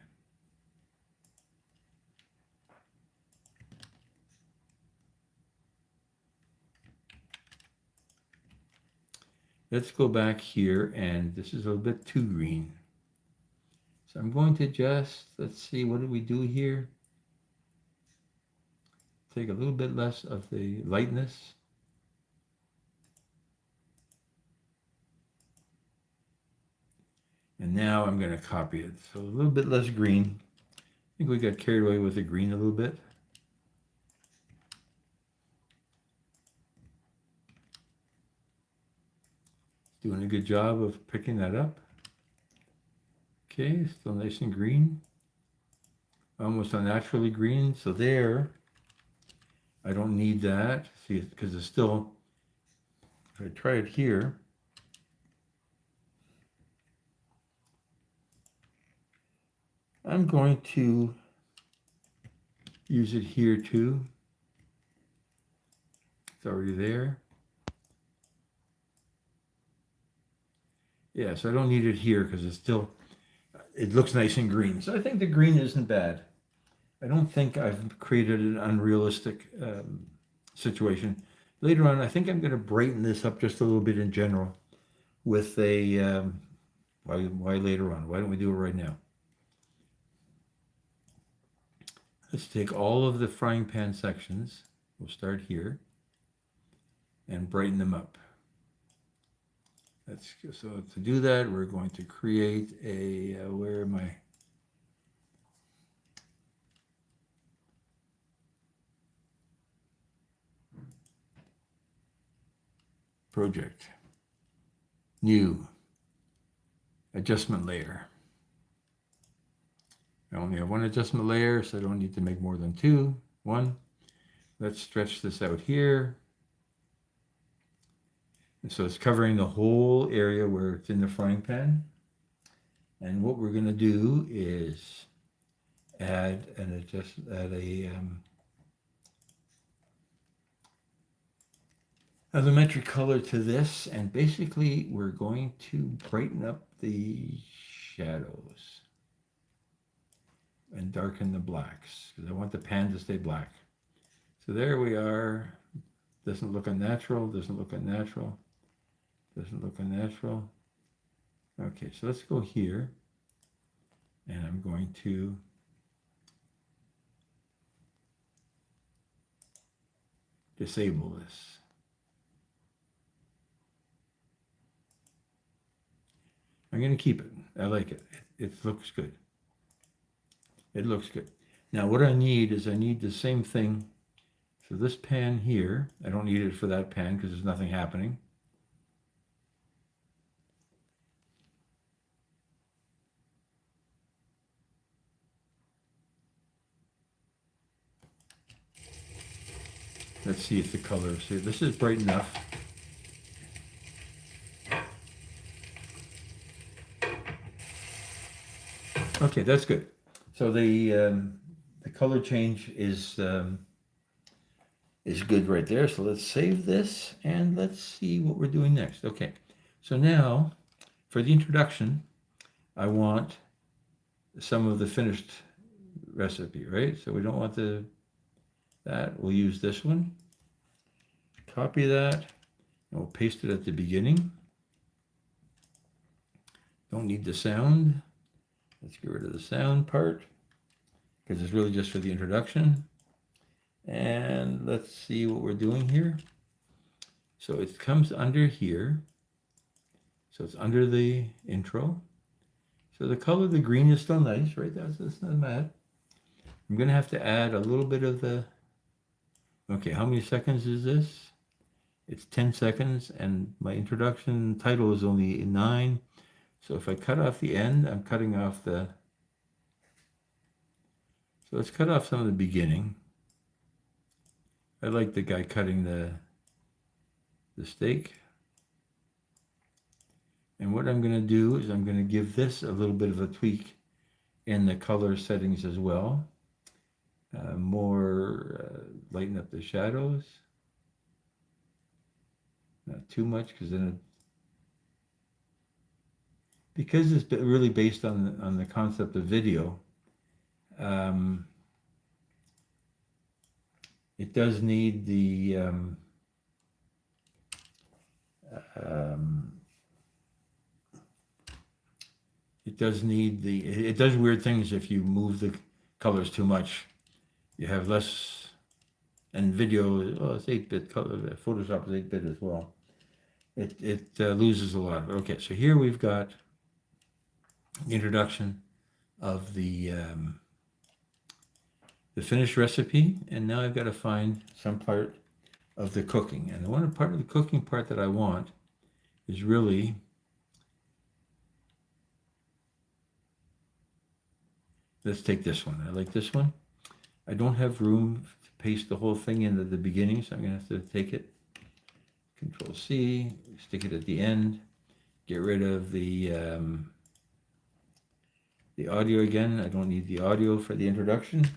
A: Let's go back here, and this is a little bit too green. So I'm going to just, let's see, what did we do here? Take a little bit less of the lightness. And now I'm going to copy it. So a little bit less green. I think we got carried away with the green a little bit. Doing a good job of picking that up. Okay, still nice and green. Almost unnaturally green. So there, I don't need that. See, because it's still, if I try it here, I'm going to use it here too. It's already there. Yeah, so I don't need it here because it's still, it looks nice and green. So I think the green isn't bad. I don't think I've created an unrealistic situation. Later on, I think I'm going to brighten this up just a little bit in general with a, why later on? Why don't we do it right now? Let's take all of the frying pan sections. We'll start here and brighten them up. So to do that, we're going to create a, where am I? Project, new, adjustment layer. I only have one adjustment layer, so I don't need to make more than two. One. Let's stretch this out here. And so it's covering the whole area where it's in the frying pan. And what we're going to do is add a lumetri color to this, and basically we're going to brighten up the shadows and darken the blacks because I want the pan to stay black. So there we are. Doesn't look unnatural, doesn't look unnatural, doesn't look unnatural. Okay, so let's go here, and I'm going to disable this. I'm going to keep it. I like it. It looks good. It looks good. Now what I need is I need the same thing for this pan here. I don't need it for that pan because there's nothing happening. Let's see if the color, see, this is bright enough. Okay, that's good. So the color change is good right there. So let's save this and let's see what we're doing next. Okay, so now for the introduction, I want some of the finished recipe, right? So we don't want that. We'll use this one. Copy that, and we'll paste it at the beginning. Don't need the sound. Let's get rid of the sound part because it's really just for the introduction. And let's see what we're doing here. So it comes under here. So it's under the intro. So the color of the green is still nice, right? That's not bad. I'm going to have to add a little bit of the... Okay, how many seconds is this? It's 10 seconds, and my introduction title is only 9. So if I cut off the end, I'm cutting off the... So let's cut off some of the beginning. I like the guy cutting the steak. And what I'm going to do is I'm going to give this a little bit of a tweak in the color settings as well. Lighten up the shadows. Not too much because then because it's really based on the concept of video. It does need the it does weird things if you move the colors too much. You have less, and video, it's 8-bit color. Photoshop is 8-bit as well. It loses a lot. Okay, so here we've got the introduction of the finished recipe, and now I've got to find some part of the cooking. And the one part of the cooking part that I want is really let's take this one. I like this one. I don't have room to paste the whole thing into the beginning, so I'm going to have to take it, Control C, stick it at the end, get rid of the audio again. I don't need the audio for the introduction.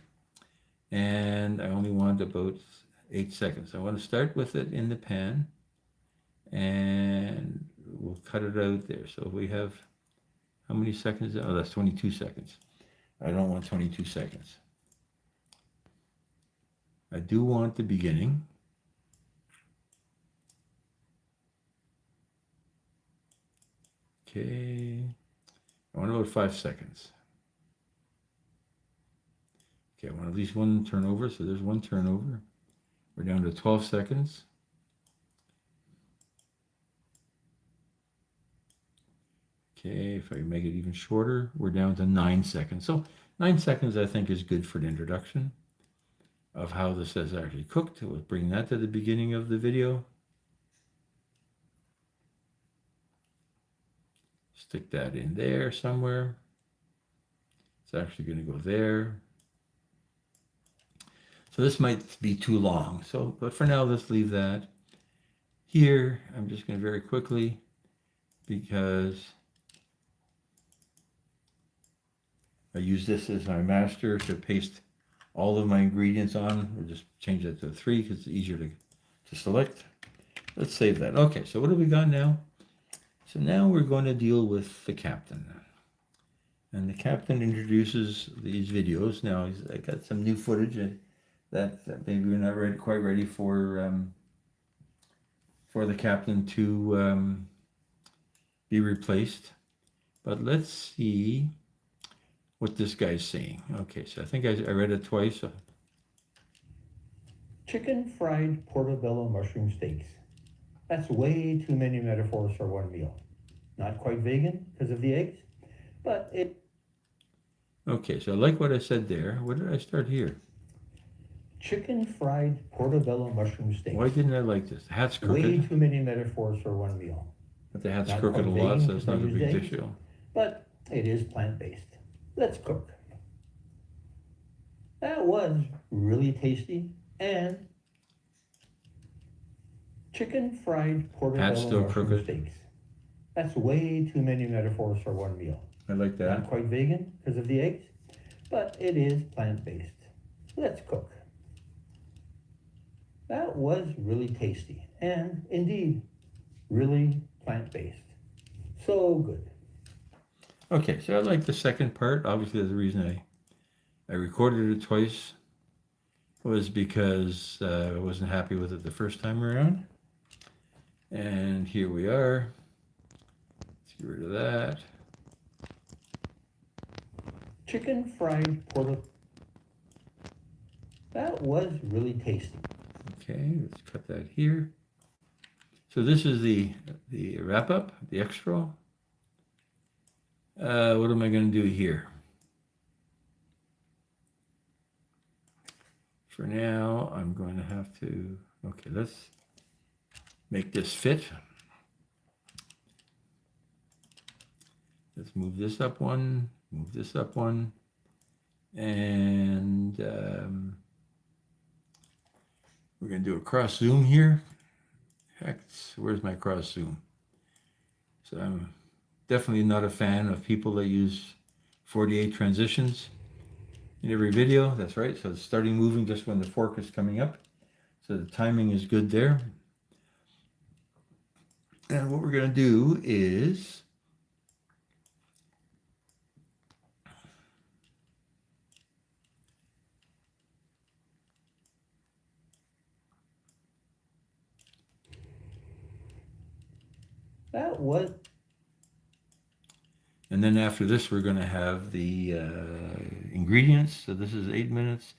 A: And I only want about 8 seconds. I want to start with it in the pan, and we'll cut it out there. So we have, how many seconds? Oh, that's 22 seconds. I don't want 22 seconds. I do want the beginning. Okay, I want about 5 seconds. Okay, I want at least one turnover, so there's one turnover. We're down to 12 seconds. Okay, if I make it even shorter, we're down to 9 seconds. So 9 seconds, I think, is good for an introduction of how this is actually cooked. We'll bring that to the beginning of the video. Stick that in there somewhere. It's actually going to go there. So this might be too long. So, but for now, let's leave that. Here, I'm just going to very quickly, because I use this as my master to paste all of my ingredients on. We'll just change that to 3 because it's easier to select. Let's save that. Okay, so what have we got now? So now we're going to deal with the captain. And the captain introduces these videos. Now, I got some new footage that maybe we're not quite ready for the captain to be replaced. But let's see what this guy's saying. Okay, so I think I read it twice.
B: Chicken fried portobello mushroom steaks. That's way too many metaphors for one meal. Not quite vegan because of the eggs, but it...
A: Okay, so I like what I said there. What did I start here?
B: Chicken fried portobello mushroom steaks.
A: Why didn't I like this? The hat's crooked.
B: Way too many metaphors for one meal.
A: But the hat's
B: Not
A: crooked a
B: quite
A: lot,
B: vegan
A: so it's
B: because
A: not a
B: I used
A: big
B: eggs,
A: deal.
B: but it is plant-based. Let's cook. That was really tasty, and chicken fried portobello
A: still
B: mushroom
A: crooked.
B: steaks. That's way too many metaphors for one meal.
A: I like that.
B: Not quite vegan because of the eggs, but it is plant-based. Let's cook. That was really tasty, and indeed, really plant-based. So good.
A: Okay, so I like the second part. Obviously, the reason I recorded it twice was because I wasn't happy with it the first time around. And here we are. Let's get rid of that.
B: Chicken fried portobello. That was really tasty.
A: Okay, let's cut that here. So this is the wrap up, the extra. What am I going to do here? For now, I'm going to have to, okay, let's make this fit. Let's move this up one, move this up one, and we're going to do a cross zoom here. Heck, where's my cross zoom? So I'm definitely not a fan of people that use 48 transitions in every video. That's right. So it's starting moving just when the fork is coming up. So the timing is good there. And what we're going to do is
B: That was...
A: And then after this, we're going to have the ingredients. So this is 8 minutes,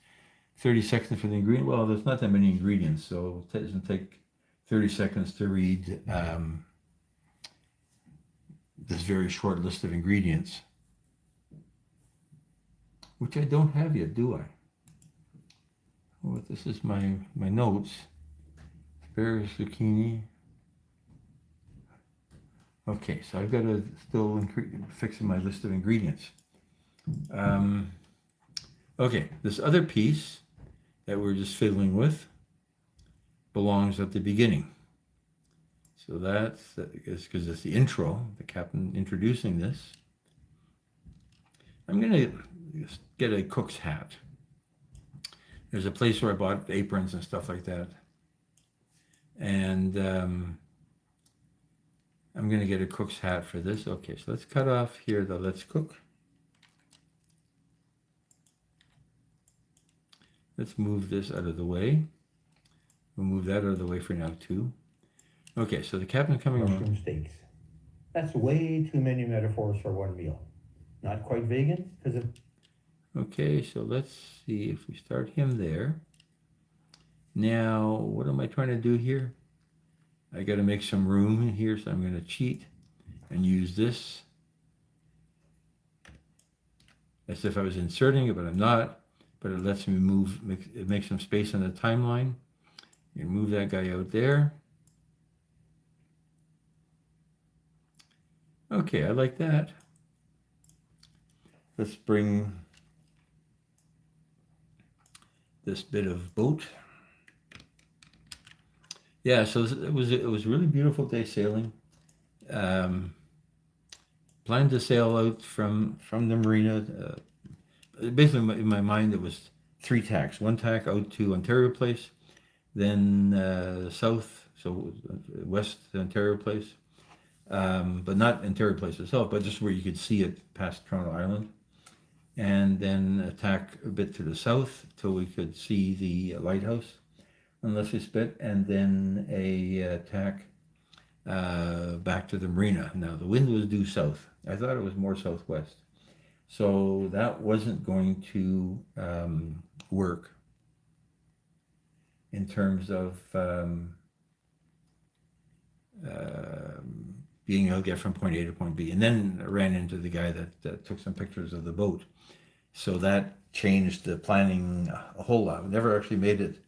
A: 30 seconds for the ingredient. Well, there's not that many ingredients, so it doesn't take 30 seconds to read this very short list of ingredients, which I don't have yet, do I? Well, this is my notes. Asparagus, zucchini. Okay, so I've got to still fix my list of ingredients. Okay, this other piece that we're just fiddling with belongs at the beginning. So that's because it's the intro, the captain introducing this. I'm going to get a cook's hat. There's a place where I bought aprons and stuff like that. And I'm going to get a cook's hat for this. Okay, so let's cut off here the let's cook. Let's move this out of the way. We'll move that out of the way for now too. Okay, so the captain coming
B: mushroom
A: along.
B: steaks. That's way too many metaphors for one meal. Not quite vegan because of...
A: Okay, so let's see if we start him there. Now, what am I trying to do here? I got to make some room here, so I'm going to cheat and use this as if I was inserting it, but I'm not. But it lets me move, it makes some space on the timeline. You move that guy out there. Okay, I like that. Let's bring this bit of boat. Yeah, so it was a really beautiful day sailing. Um, Planned to sail out from the marina. Basically, in my mind, it was three tacks. One tack out to Ontario Place, then south, so west to Ontario Place, but not Ontario Place itself, but just where you could see it past Toronto Island, and then a tack a bit to the south till we could see the lighthouse on Leslie Spit, and then a tack back to the marina. Now the wind was due south. I thought it was more southwest. So that wasn't going to work in terms of being able to get from point A to point B. And then I ran into the guy that took some pictures of the boat. So that changed the planning a whole lot. We never actually made it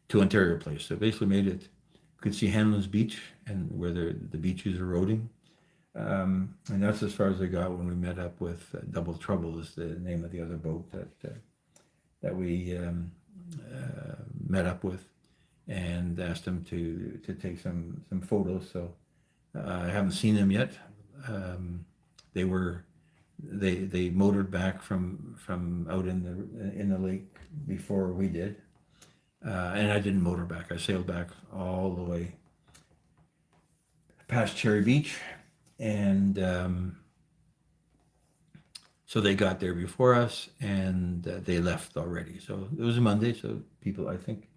A: to Ontario Place. So basically made it, you could see Hanlon's Beach and where the beach is eroding. And that's as far as I got when we met up with Double Trouble is the name of the other boat that we met up with, and asked them to take some photos. So I haven't seen them yet. They motored back from out in the lake before we did, and I didn't motor back. I sailed back all the way past Cherry Beach. And so they got there before us, and they left already. So it was a Monday, so people, I think,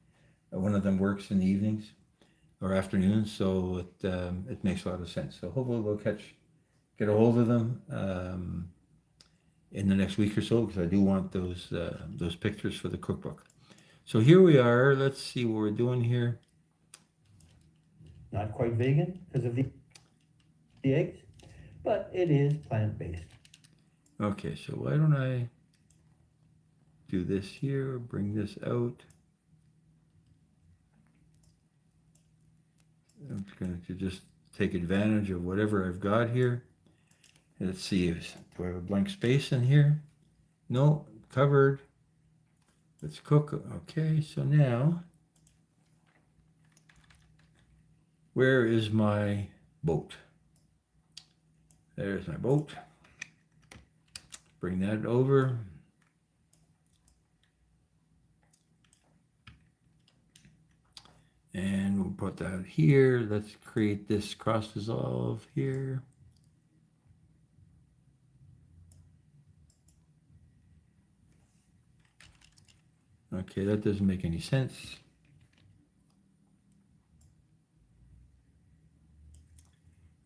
A: one of them works in the evenings or afternoons, so it makes a lot of sense. So hopefully we'll get a hold of them in the next week or so, because I do want those pictures for the cookbook. So here we are. Let's see what we're doing here.
B: Not quite vegan because of the eggs, but it is plant-based.
A: Okay, so why don't I do this here, bring this out. I'm going to just take advantage of whatever I've got here. Let's see, do I have a blank space in here? No, covered. Let's cook. Okay, so now, where is my boat? There's my boat. Bring that over. And we'll put that here. Let's create this cross dissolve here. Okay, that doesn't make any sense.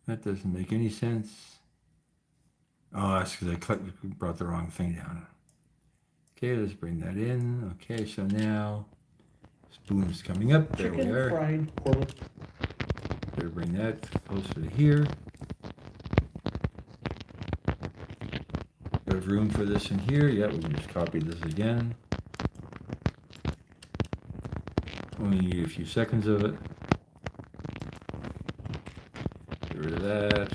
A: That doesn't make any sense. Oh, that's because I brought the wrong thing down. Okay, let's bring that in. Okay, so now spoon is coming up. There we are.
B: Fried pork.
A: Better bring that closer to here. There's room for this in here. Yeah, we can just copy this again. Only need a few seconds of it. Get rid of that.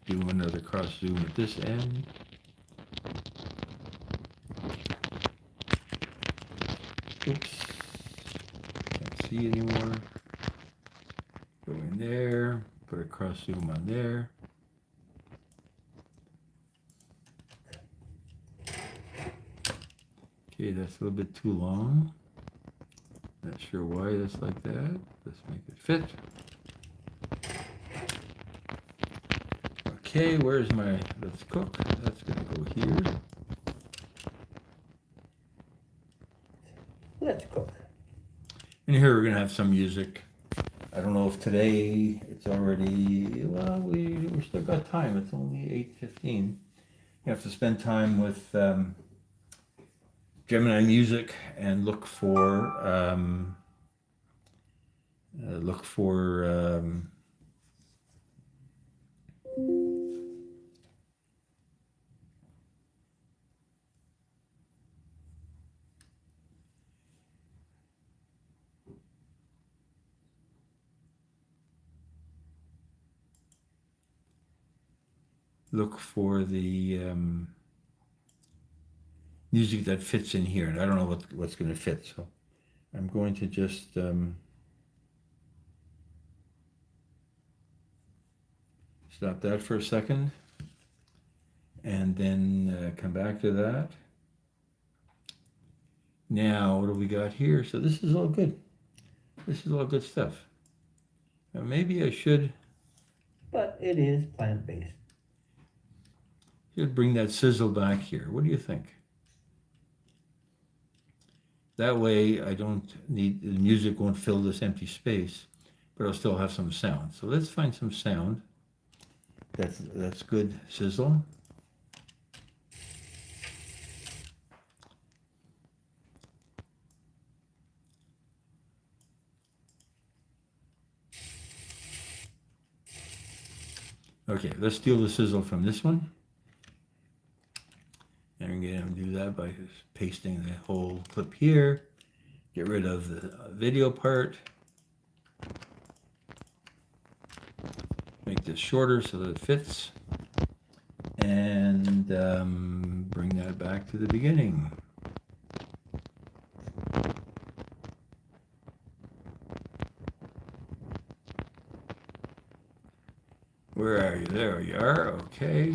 A: Do another cross zoom at this end. Oops. Can't see anymore. Go in there. Put a cross zoom on there. Okay, that's a little bit too long. Not sure why that's like that. Let's make it fit. Okay, where's my, let's cook. That's gonna go here.
B: Let's cook.
A: And here we're gonna have some music. I don't know if today it's already, well, we still got time. It's only 8:15. You have to spend time with Gemini Music and look for the music that fits in here, and I don't know what's going to fit. So I'm going to just stop that for a second, and then come back to that. Now, what do we got here? So this is all good. This is all good stuff. Now maybe I should
B: But it is plant-based.
A: bring that sizzle back here. What do you think? That way I don't need, the music won't fill this empty space, but I'll still have some sound. So let's find some sound. That's good sizzle. Okay, let's steal the sizzle from this one. And I'm going to do that by just pasting the whole clip here. Get rid of the video part. Make this shorter so that it fits. And bring that back to the beginning. Where are you? There you are. Okay.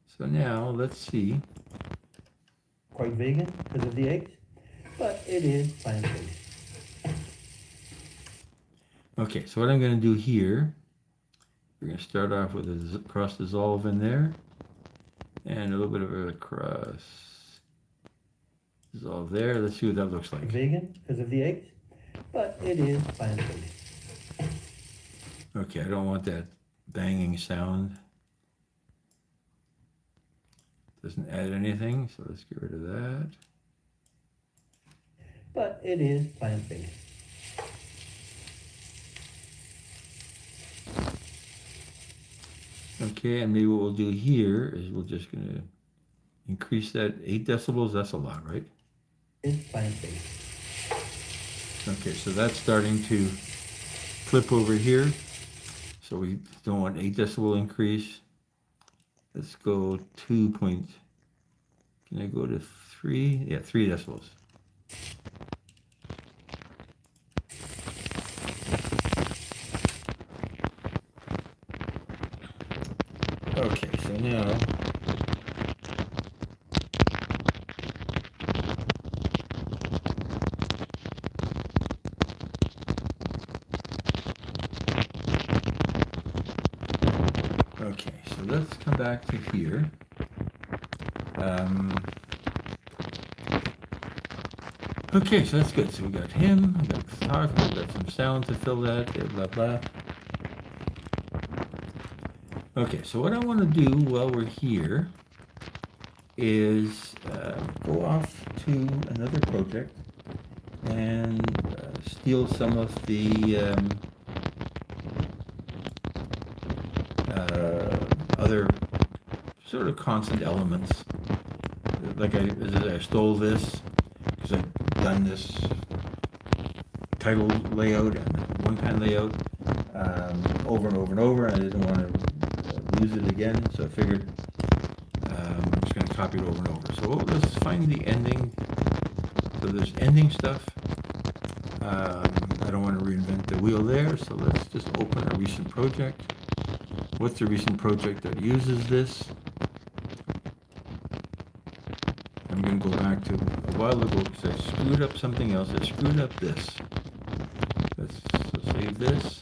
A: So now let's see.
B: Quite vegan because of the eggs, but it is plant-based.
A: Okay, so what I'm going to do here, we're going to start off with a cross dissolve in there, and a little bit of a cross dissolve there. Let's see what that looks like.
B: Vegan because of the eggs, but it is plant-based.
A: Okay, I don't want that banging sound. Doesn't add anything, so let's get rid of that.
B: But it is plant-based.
A: Okay, and maybe what we'll do here is we're just going to increase that 8 decibels. That's a lot, right?
B: It's plant-based.
A: Okay, so that's starting to flip over here. So we don't want 8 decibel increase. Let's go 2 point. Can I go to 3? Yeah, 3 decibels. Okay, so now okay, so let's come back to here. Okay, so that's good. So we got him, we got the talk, we got some sound to fill that, blah, blah. Okay, so what I want to do while we're here is go off to another project and steal some of the other sort of constant elements. Like I stole this because I've done this title layout and one-time layout over and over and over. I didn't want to use it again, so I figured I'm just going to copy it over and over. So let's find the ending. So there's ending stuff. I don't want to reinvent the wheel there, so let's just open a recent project. What's the recent project that uses this? I'm going to go back to a while ago because I screwed up something else. I screwed up this. Let's save this.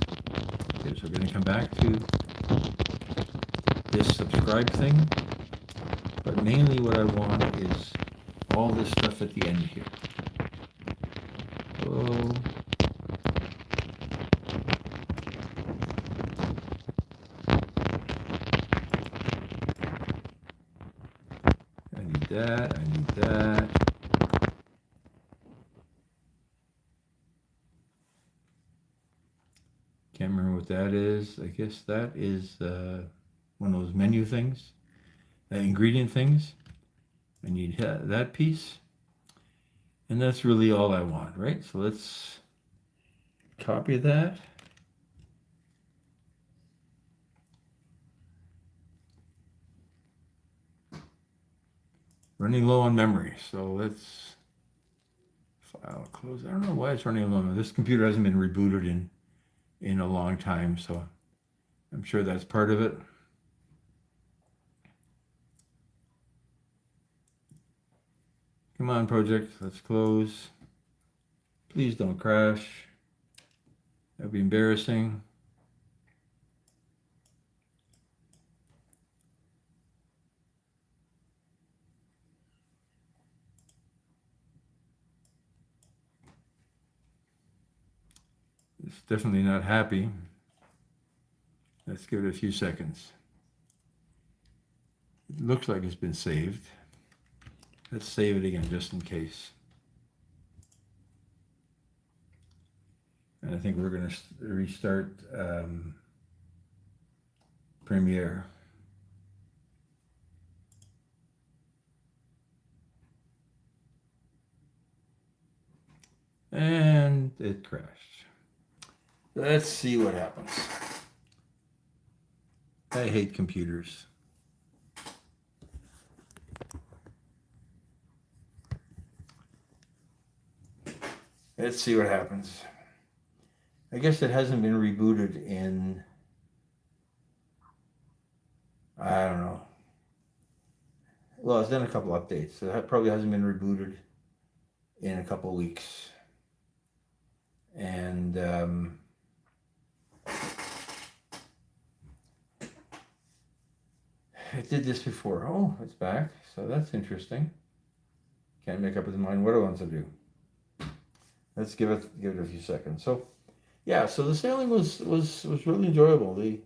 A: Okay, so we're going to come back to this subscribe thing. But mainly what I want is all this stuff at the end here. Oh. I need that, I need that. Can't remember what that is. I guess that is one of those menu things, ingredient things. I need that piece. And that's really all I want, right? So let's copy that. running low on memory. So let's file close. I don't know why it's running low. This computer hasn't been rebooted in a long time, so I'm sure that's part of it. Come on, project. Let's close. Please don't crash. That'd be embarrassing. It's definitely not happy. Let's give it a few seconds. It looks like it's been saved. Let's save it again just in case. And I think we're going to restart Premiere. And it crashed. Let's see what happens. I hate computers. Let's see what happens. I guess it hasn't been rebooted in, I don't know. Well, it's done a couple updates, so it probably hasn't been rebooted in a couple weeks. And it did this before. Oh, it's back. So that's interesting. Can't make up its mind what it wants to do. Let's give it a few seconds. So, yeah. So the sailing was really enjoyable. The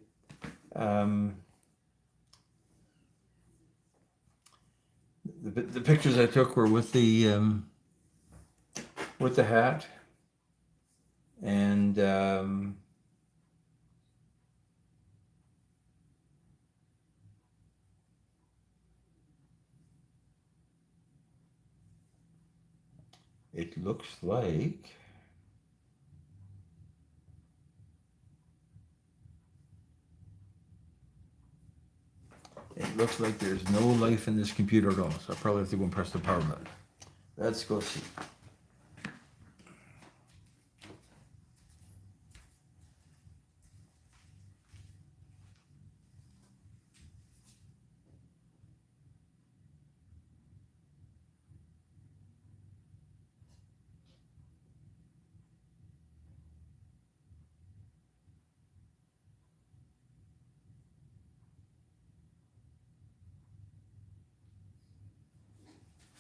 A: pictures I took were with the hat, and it looks like there's no life in this computer at all. So I'll probably have to go and press the power button. Let's go see.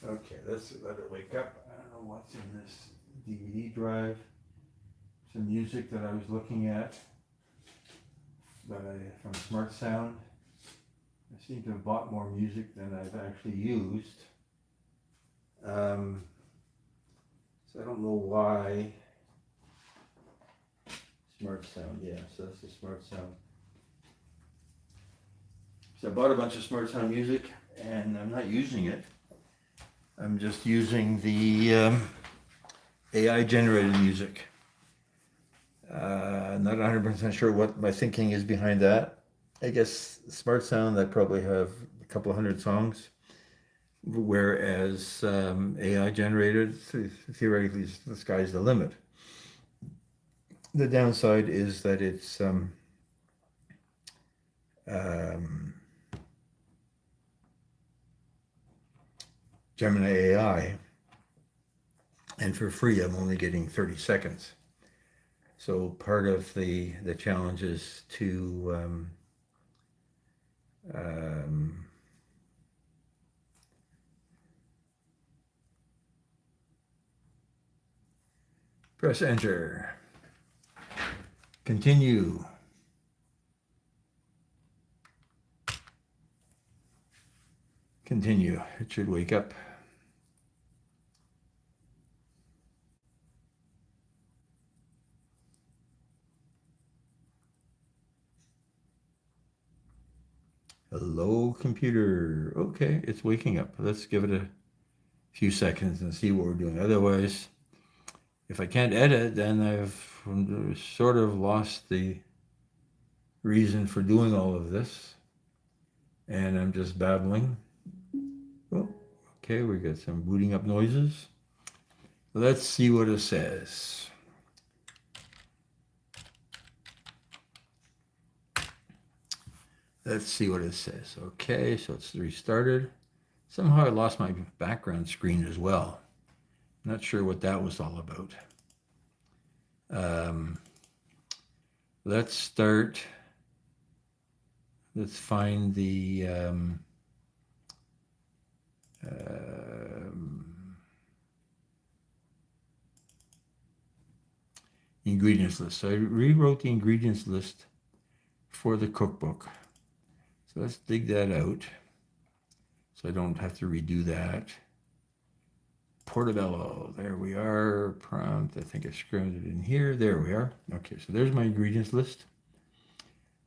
A: Okay, let's let it wake up. I don't know what's in this DVD drive. Some music that I was looking at from Smart Sound. I seem to have bought more music than I've actually used. So I don't know why. Smart Sound, yeah, so that's the Smart Sound. So I bought a bunch of Smart Sound music and I'm not using it. I'm just using the AI generated music. Not 100% sure what my thinking is behind that. I guess Smart Sound, I probably have a couple of hundred songs, whereas AI generated, theoretically, the sky's the limit. The downside is that it's Gemini AI, and for free I'm only getting 30 seconds. So part of the challenge is to press enter, continue. Continue. It should wake up. Hello, computer. Okay, it's waking up. Let's give it a few seconds and see what we're doing. Otherwise, if I can't edit, then I've sort of lost the reason for doing all of this. And I'm just babbling. Oh, Okay, we got some booting up noises. Let's see what it says. Let's see what it says. Okay, so it's restarted. Somehow I lost my background screen as well. Not sure what that was all about. Let's start. Let's find the ingredients list. So I rewrote the ingredients list for the cookbook. So let's dig that out so I don't have to redo that. Portobello, there we are. Prompt, I think I screwed it in here. There we are. Okay, so there's my ingredients list.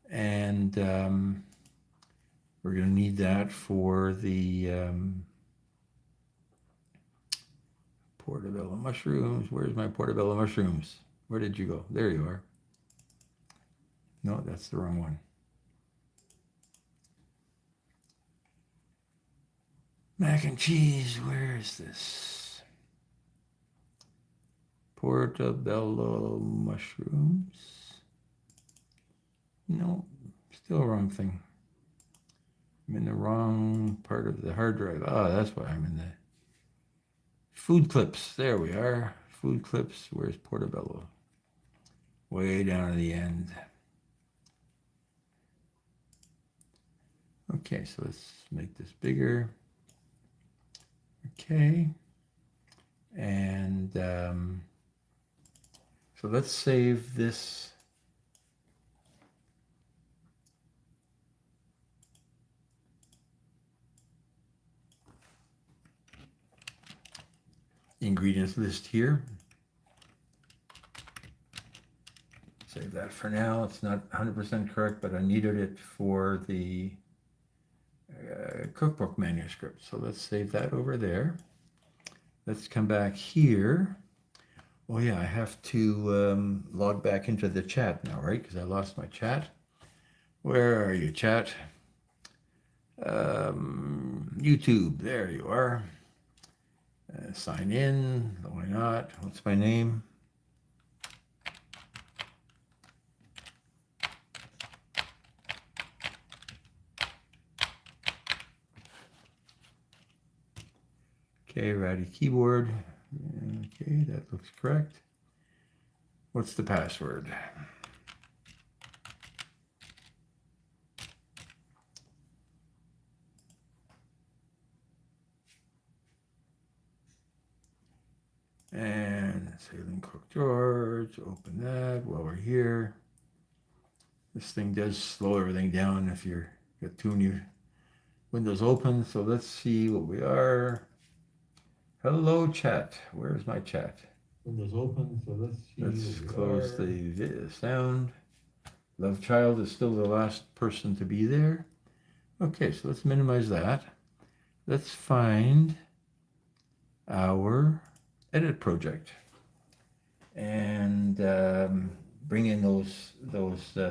A: And we're going to need that for the portobello mushrooms. Where's my portobello mushrooms? Where did you go? There you are. No, that's the wrong one. Mac and cheese, where is this? Portobello mushrooms. No, still wrong thing. I'm in the wrong part of the hard drive. Ah, that's why I'm in the food clips. There we are. Food clips. Where's Portobello? Way down at the end. Okay, so let's make this bigger. Okay. And so let's save this. Ingredients list here. Save that for now. It's not 100% correct, but I needed it for the cookbook manuscript. So let's save that over there. Let's come back here. Oh yeah, I have to log back into the chat now, right? Because I lost my chat. Where are you, chat? YouTube, there you are. Sign in, why not? What's my name? Okay, Ratty keyboard. Okay, that looks correct. What's the password? And Sailing Cook George, open that while we're here. This thing does slow everything down if you're got too many windows open. So let's see what we are. Hello, chat. Where's my chat? Windows open, so let's see. Let's close the sound. Love Child is still the last person to be there. Okay, so let's minimize that. Let's find our edit project and bring in those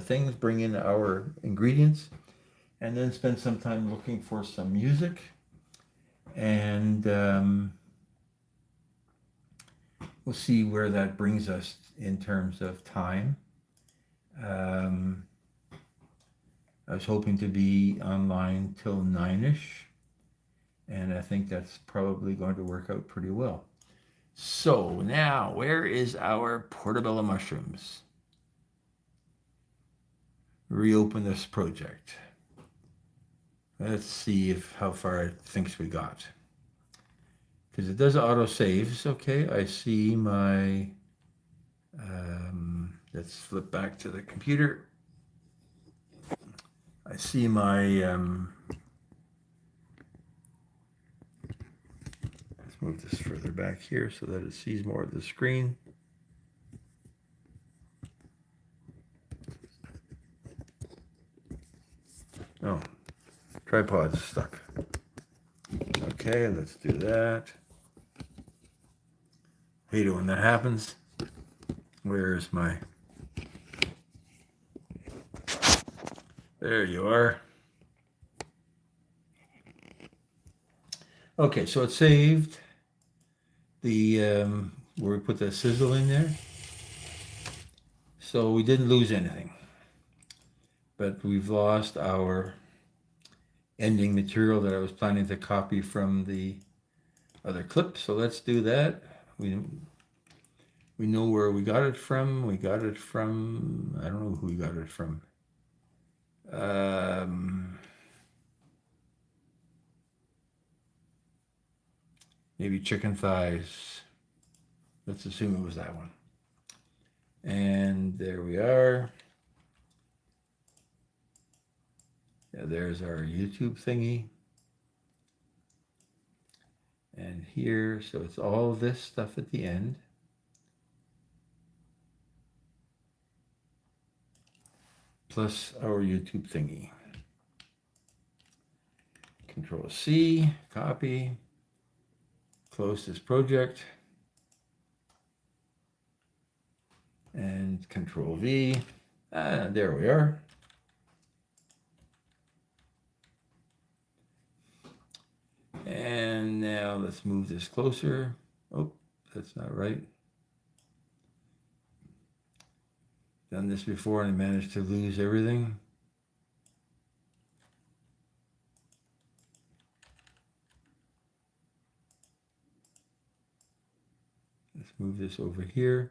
A: things, bring in our ingredients, and then spend some time looking for some music. And we'll see where that brings us in terms of time. I was hoping to be online till 9-ish, and I think that's probably going to work out pretty well. So now, where is our portobello mushrooms? Reopen this project. Let's see how far it thinks we got. Because it does auto saves. Okay, I see my, let's flip back to the computer. I see my, let's move this further back here so that it sees more of the screen. Oh, tripod's stuck. Okay, let's do that. Hate it when that happens. Where's my... There you are. Okay, so it saved the where we put the sizzle in there. So we didn't lose anything. But we've lost our ending material that I was planning to copy from the other clip. So let's do that. We know where we got it from. We got it from, I don't know who we got it from. Maybe chicken thighs. Let's assume it was that one. And there we are. Yeah, there's our YouTube thingy. And here, so it's all this stuff at the end. Plus our YouTube thingy. Control C, copy, close this project, and Control V. There we are. And now let's move this closer. Oh, that's not right. Done this before and I managed to lose everything. Let's move this over here.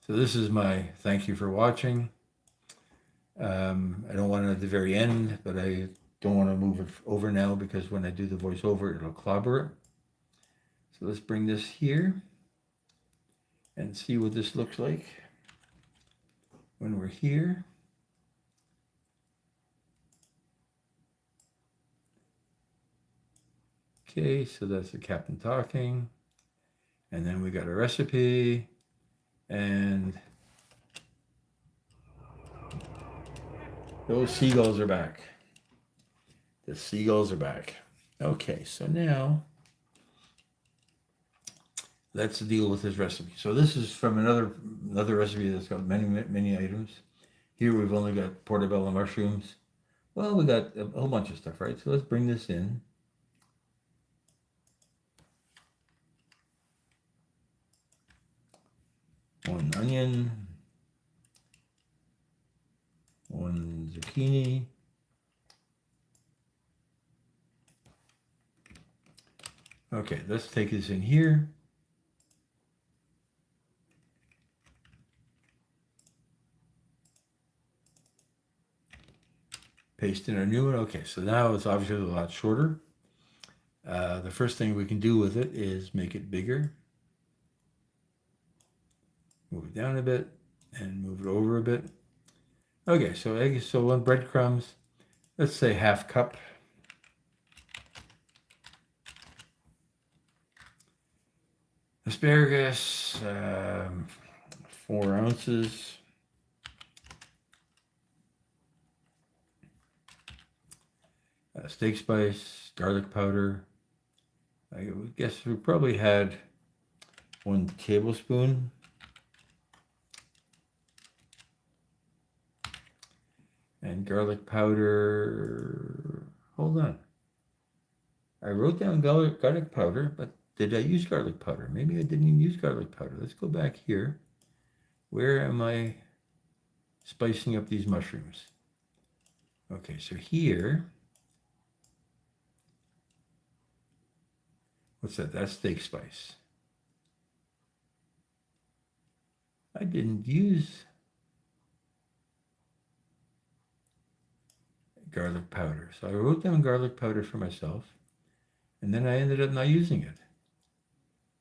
A: So this is my thank you for watching. I don't want it at the very end, but I don't want to move it over now because when I do the voiceover, it'll clobber it. So let's bring this here and see what this looks like when we're here. Okay, so that's the captain talking. And then we got a recipe and those seagulls are back. The seagulls are back. Okay, so now let's deal with this recipe. So this is from another recipe that's got many items. Here we've only got portobello mushrooms. Well, we got a whole bunch of stuff, right? So let's bring this in. One onion, one zucchini, okay, let's take this in here. Paste in our new one. Okay, so now it's obviously a lot shorter. The first thing we can do with it is make it bigger. Move it down a bit and move it over a bit. Okay, so eggs, so one breadcrumbs, let's say half cup. Asparagus, 4 ounces. Steak spice, garlic powder. I guess we probably had 1 tablespoon. And garlic powder, hold on. I wrote down garlic powder, but did I use garlic powder? Maybe I didn't even use garlic powder. Let's go back here. Where am I spicing up these mushrooms? Okay, so here, what's that? That's steak spice. I didn't use garlic powder. So I wrote down garlic powder for myself, and then I ended up not using it.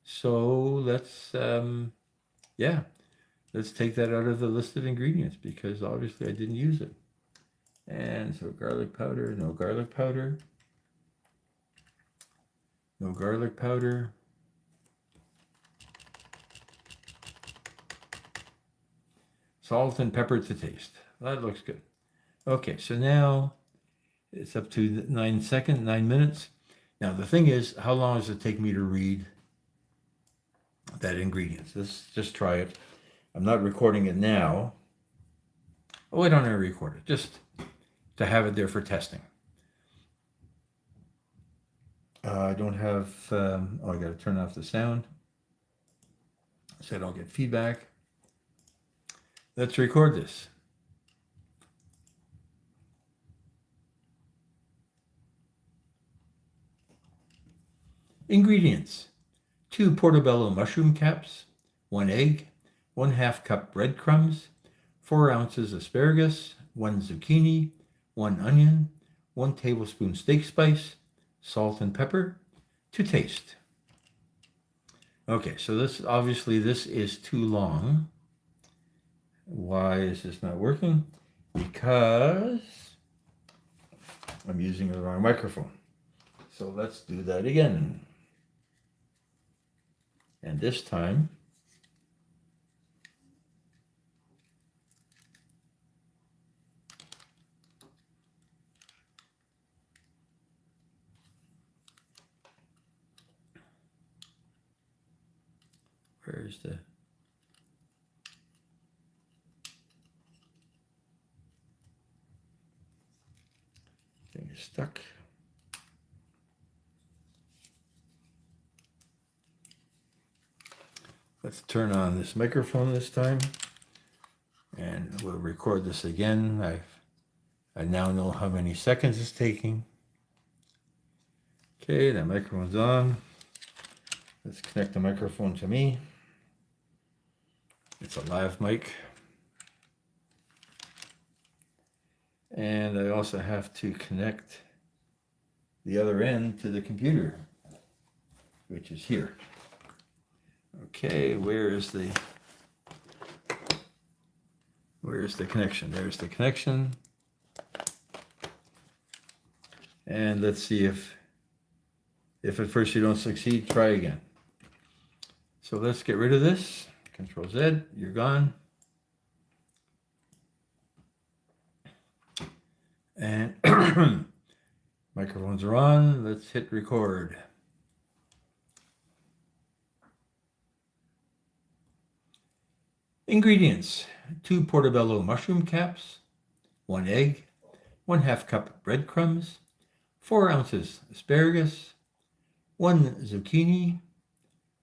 A: So let's, let's take that out of the list of ingredients because obviously I didn't use it. And so garlic powder, no garlic powder, no garlic powder. Salt and pepper to taste. That looks good. Okay, so now it's up to 9 minutes. Now the thing is, how long does it take me to read that ingredients? Let's just try it. I'm not recording it now. Oh, I don't ever record it, just to have it there for testing. I don't have, I got to turn off the sound so I don't get feedback. Let's record this. Ingredients: 2 portobello mushroom caps, 1 egg, 1/2 cup breadcrumbs, 4 ounces asparagus, 1 zucchini, 1 onion, 1 tablespoon steak spice, salt and pepper to taste. Okay, so this is too long. Why is this not working? Because I'm using the wrong microphone. So let's do that again. And this time, where's the thing is stuck? Let's turn on this microphone this time, and we'll record this again. I now know how many seconds it's taking. Okay, that microphone's on. Let's connect the microphone to me. It's a live mic. And I also have to connect the other end to the computer, which is here. Okay, where's the connection? There's the connection. And let's see if at first you don't succeed, try again. So let's get rid of this. Control Z, you're gone. And microphones are on. Let's hit record. Ingredients: 2 portobello mushroom caps, 1 egg, 1/2 cup breadcrumbs, 4 ounces asparagus, 1 zucchini,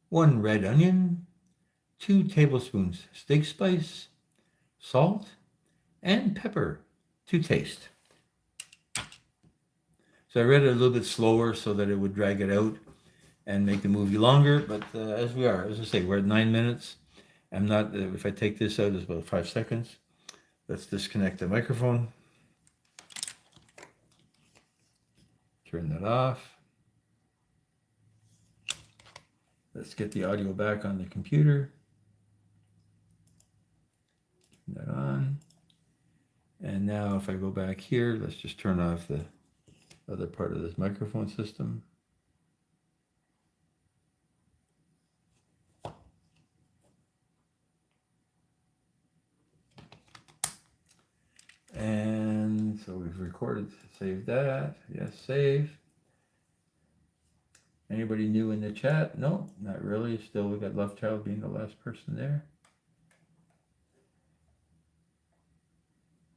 A: 1 red onion, 2 tablespoons steak spice, salt, and pepper to taste. So I read it a little bit slower so that it would drag it out and make the movie longer, but as I say, we're at 9 minutes. I'm not, if I take this out, it's about 5 seconds. Let's disconnect the microphone. Turn that off. Let's get the audio back on the computer. Turn that on. And now if I go back here, let's just turn off the other part of this microphone system. And so we've recorded, save that. Yes, save. Anybody new in the chat? No, not really. Still, we got Love Child being the last person there.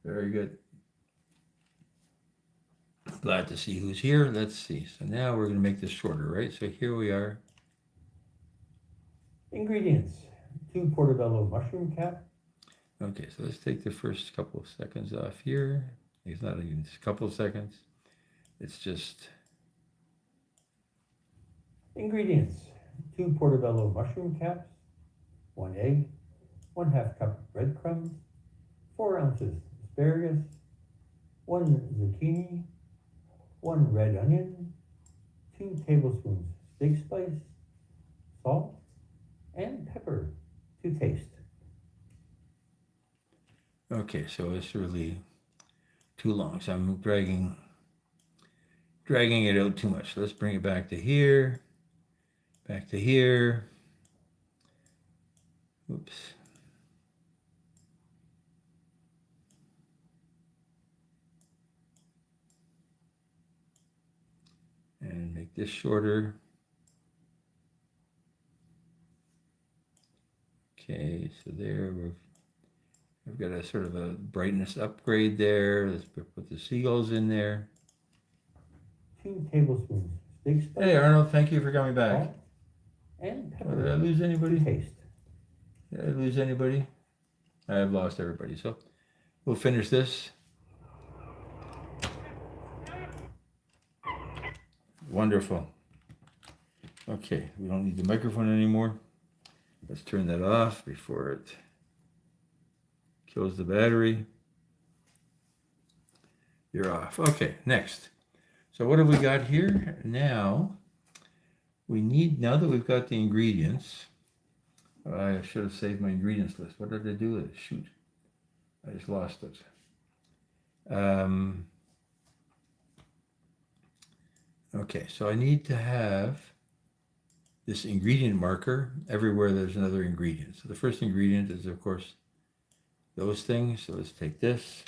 A: Very good. Glad to see who's here. Let's see. So now we're going to make this shorter, right? So here we are.
B: Ingredients: 2 portobello mushroom cap.
A: Okay, so let's take the first couple of seconds off here. It's not even a couple of seconds. It's just...
B: Ingredients: 2 portobello mushroom caps, 1 egg, 1/2 cup breadcrumbs, 4 ounces asparagus, 1 zucchini, 1 red onion, 2 tablespoons steak spice, salt, and pepper to taste.
A: Okay, so it's really too long. So I'm dragging it out too much. So let's bring it back to here. Back to here. Oops. And make this shorter. Okay, so there we've got a sort of a brightness upgrade there. Let's put the seagulls in there.
B: 2 tablespoons big spice,
A: Hey, Arnold, thank you for coming back.
B: salt, and
A: Oh, did I
B: pepper
A: lose
B: to
A: anybody?
B: taste.
A: Did I lose anybody? I've lost everybody. So we'll finish this. Wonderful. Okay, we don't need the microphone anymore. Let's turn that off before it kills the battery. You're off. Okay, next. So what have we got here? Now, we need, now that we've got the ingredients, I should have saved my ingredients list. What did I do with it? Shoot. I just lost it. Okay, so I need to have this ingredient marker everywhere there's another ingredient. So the first ingredient is, of course, those things. So let's take this.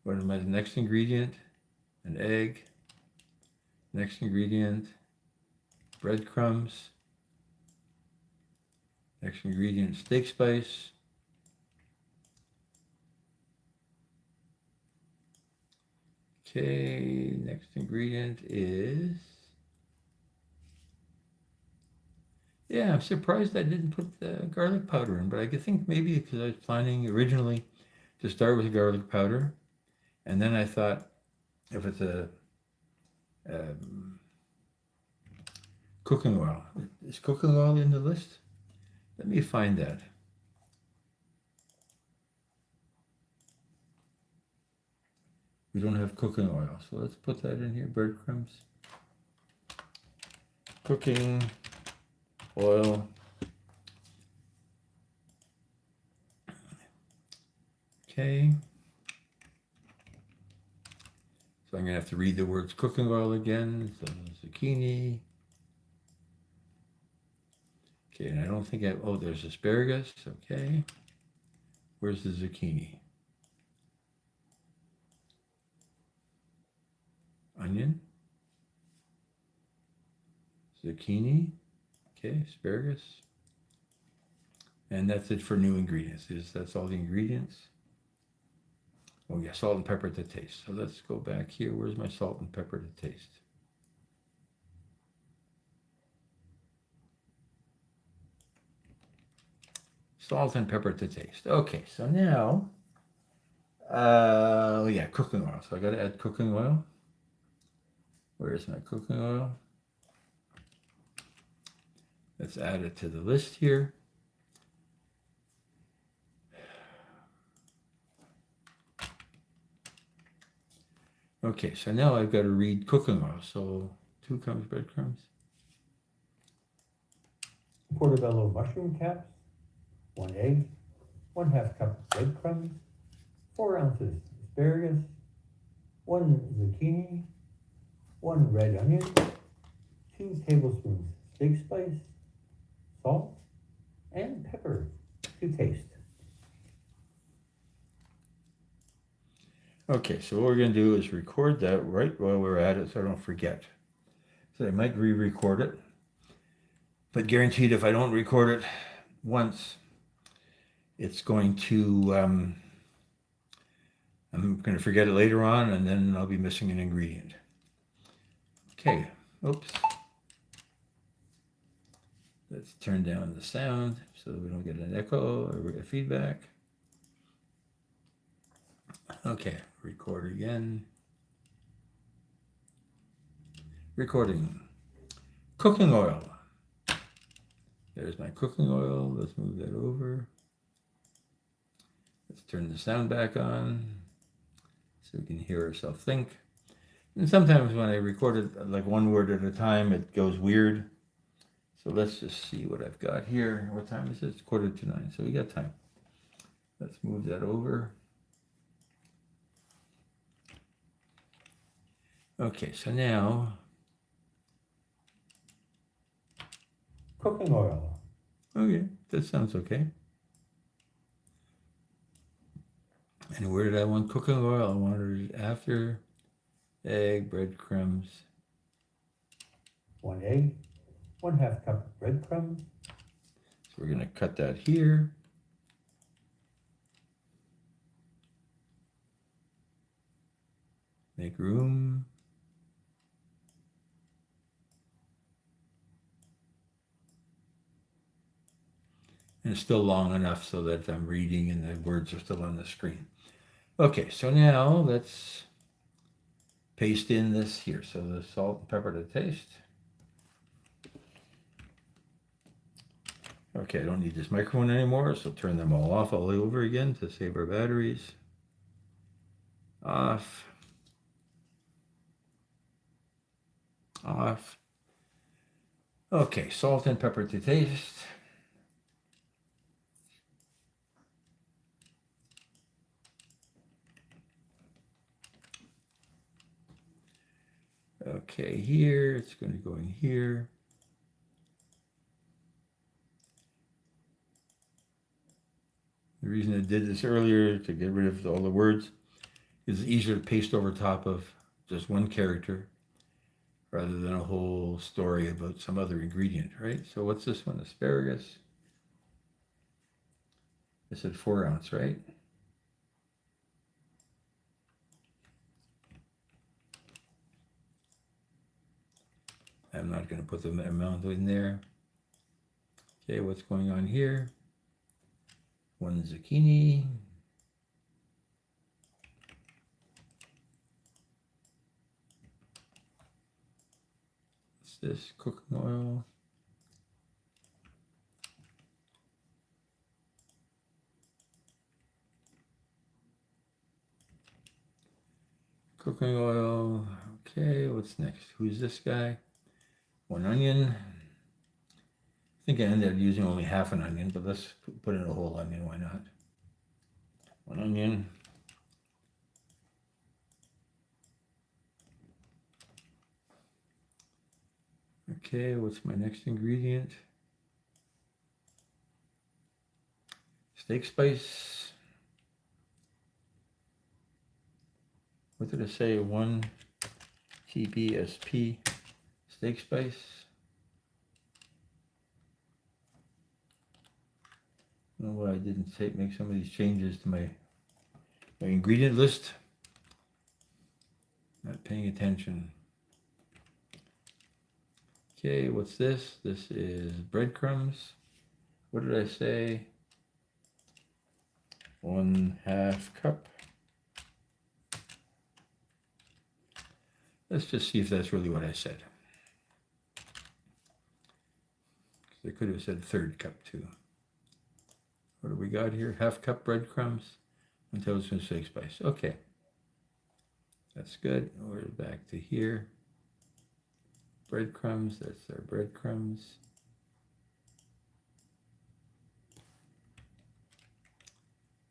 A: What is my next ingredient? An egg. Next ingredient, breadcrumbs. Next ingredient, steak spice. Okay, next ingredient is, yeah, I'm surprised I didn't put the garlic powder in, but I could think maybe because I was planning originally to start with garlic powder. And then I thought if it's a cooking oil, is cooking oil in the list? Let me find that. We don't have cooking oil, so let's put that in here, breadcrumbs. Cooking oil. Okay. So I'm going to have to read the words cooking oil again. So zucchini. Okay, and I don't think I, oh, there's asparagus. Okay. Where's the zucchini? Onion. Zucchini. Okay, asparagus. And that's it for new ingredients. That's all the ingredients. Oh yeah, salt and pepper to taste. So let's go back here. Where's my salt and pepper to taste? Salt and pepper to taste. Okay, so now, yeah, cooking oil. So I got to add cooking oil. Where is my cooking oil? Let's add it to the list here. Okay, so now I've got to read cooking oil. So 2 cups breadcrumbs.
B: Portobello mushroom caps, 1 egg, 1/2 cup breadcrumbs, 4 ounces asparagus, 1 zucchini, 1 red onion, 2 tablespoons steak spice, salt, and pepper to taste.
A: Okay, so what we're going to do is record that right while we're at it so I don't forget. So I might re-record it, but guaranteed if I don't record it once, it's going to, I'm going to forget it later on and then I'll be missing an ingredient. Okay, oops. Let's turn down the sound so that we don't get an echo or a feedback. Okay, record again. Recording. Cooking oil. There's my cooking oil. Let's move that over. Let's turn the sound back on so we can hear ourselves think. And sometimes when I record it like one word at a time, it goes weird. So let's just see what I've got here. What time is it? It's 8:45, so we got time. Let's move that over. Okay, so now,
B: Cooking oil,
A: okay, that sounds okay. And where did I want cooking oil? I wanted it after egg, breadcrumbs.
B: 1 egg, 1/2 cup breadcrumbs,
A: So we're going to cut that here. Make room. And it's still long enough so that I'm reading and the words are still on the screen. Okay, so now let's paste in this here. So the salt and pepper to taste. Okay, I don't need this microphone anymore, so turn them all off all over again to save our batteries. Off. Off. Okay, salt and pepper to taste. Okay, here, it's going to go in here. The reason I did this earlier to get rid of all the words is it's easier to paste over top of just one character rather than a whole story about some other ingredient, right? So what's this one? Asparagus. I said 4 ounce, right? I'm not going to put the amount in there. Okay, what's going on here? 1 zucchini. What's this? Cooking oil. Cooking oil. Okay, what's next? Who's this guy? 1 onion. I think I ended up using only half an onion, but let's put in a whole onion. Why not? 1 onion. Okay, what's my next ingredient? Steak spice. What did I say? 1 TBSP steak spice. I don't know why I didn't make some of these changes to my ingredient list. Not paying attention. Okay, what's this? This is breadcrumbs. What did I say? 1/2 cup. Let's just see if that's really what I said. I could have said 1/3 cup too. What do we got here? 1/2 cup breadcrumbs and tablespoon steak spice. Okay. That's good. We're back to here. Breadcrumbs, that's our breadcrumbs.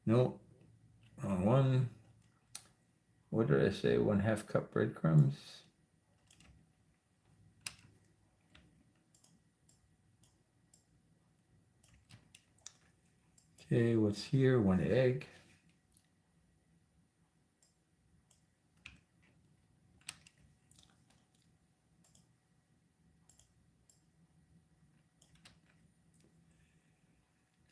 A: No, wrong one. What did I say? 1/2 cup breadcrumbs. Okay, what's here? 1 egg.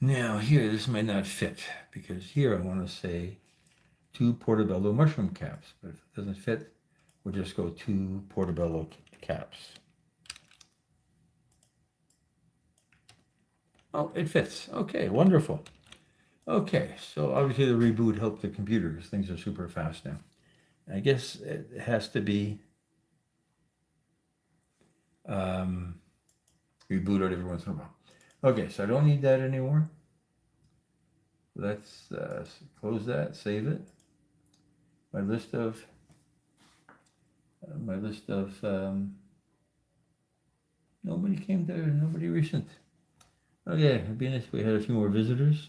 A: Now here, this might not fit because here I want to say 2 portobello mushroom caps, but if it doesn't fit, we'll just go 2 portobello caps. Oh, it fits. Okay, wonderful. Okay, so obviously the reboot helped the computer because things are super fast now. I guess it has to be rebooted every once in a while. Okay, so I don't need that anymore. Let's close that, save it. My list of nobody recent. Okay, it'd be nice if we had a few more visitors,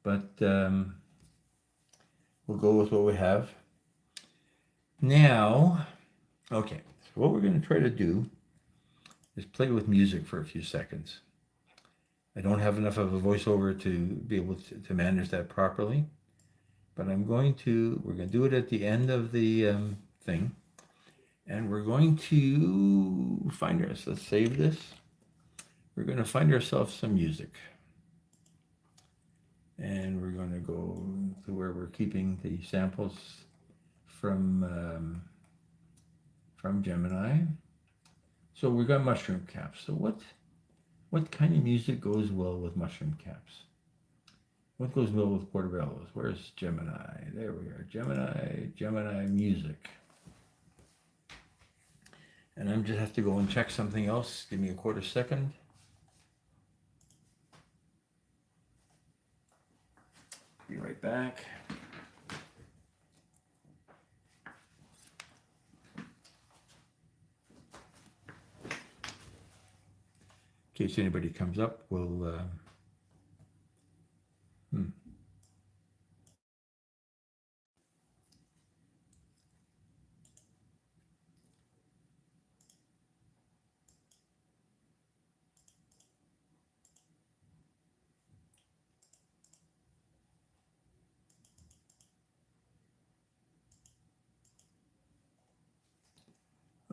A: but we'll go with what we have. Now, okay, so what we're going to try to do is play with music for a few seconds. I don't have enough of a voiceover to be able to manage that properly, but we're going to do it at the end of the thing, and we're going to find us. Let's save this. We're going to find ourselves some music, and we're going to go to where we're keeping the samples from Gemini. So we got mushroom caps. So what What kind of music goes well with mushroom caps? What goes well with portobellos? Where's Gemini? There we are. Gemini music. And I'm just have to go and check something else. Give me a quarter second. Be right back. In case anybody comes up, we'll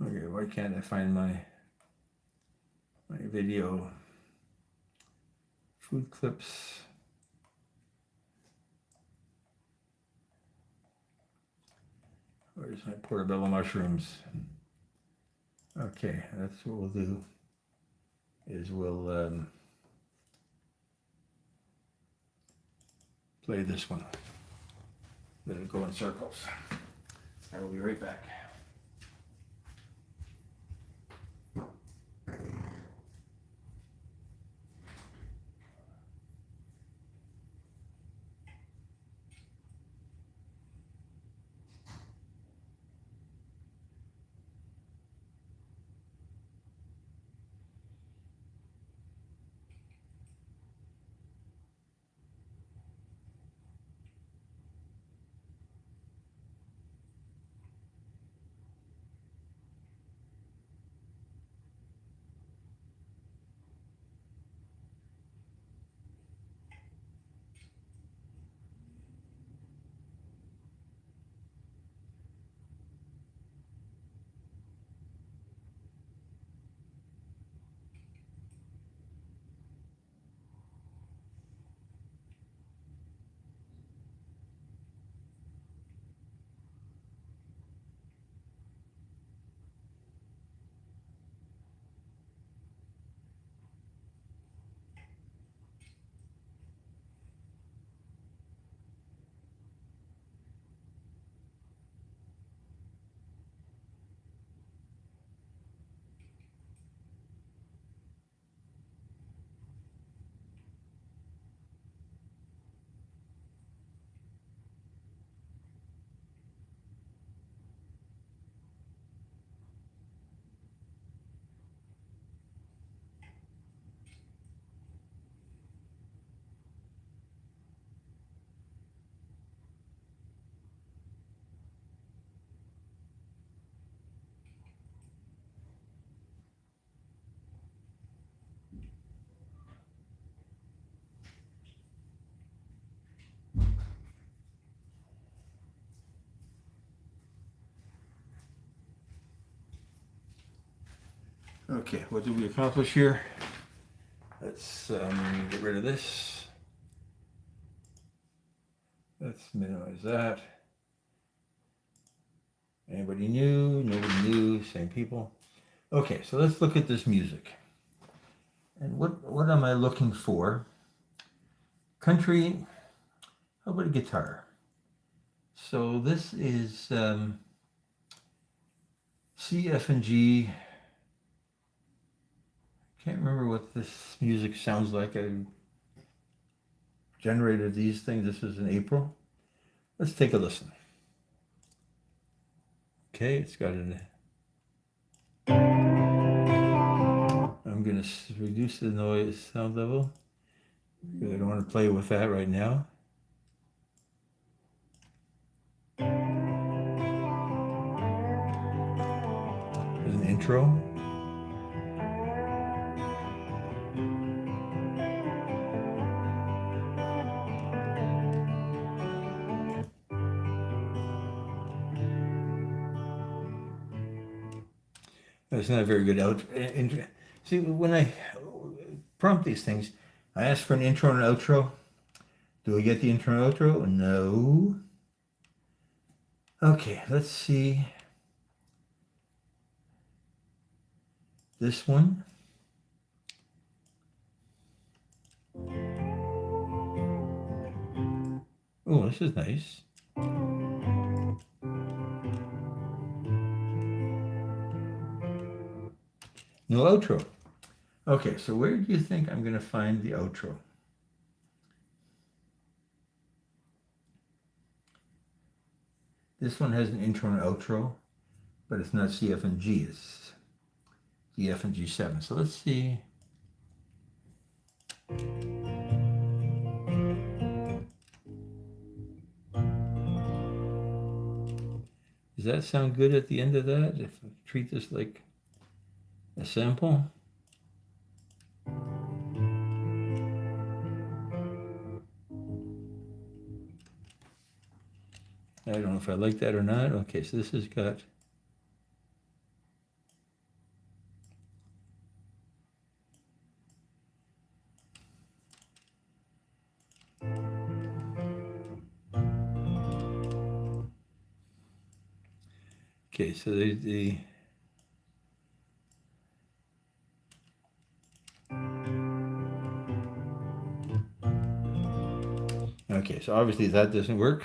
A: okay, why can't I find my video? Food clips. Where's my portobello mushrooms? Okay, that's what we'll do. Is we'll play this one. Let it go in circles. I will be right back. Okay, what did we accomplish here? Let's get rid of this. Let's minimize that. Anybody new? Nobody new, same people. Okay, so let's look at this music. And what am I looking for? Country, how about a guitar? So this is C, F, and G. Can't remember what this music sounds like. I generated these things. This is in April. Let's take a listen. Okay, it's got an. I'm going to reduce the noise sound level because I don't want to play with that right now. There's an intro. It's not a very good out. See, when I prompt these things, I ask for an intro and an outro. Do I get the intro and outro? No. Okay, let's see. This one. Oh, this is nice. No outro. Okay, so where do you think I'm going to find the outro? This one has an intro and outro, but it's not CF and G, it's CF and G7. So let's see. Does that sound good at the end of that? If I treat this like a sample? I don't know if I like that or not. Okay, so this has got okay, so the okay, so obviously that doesn't work.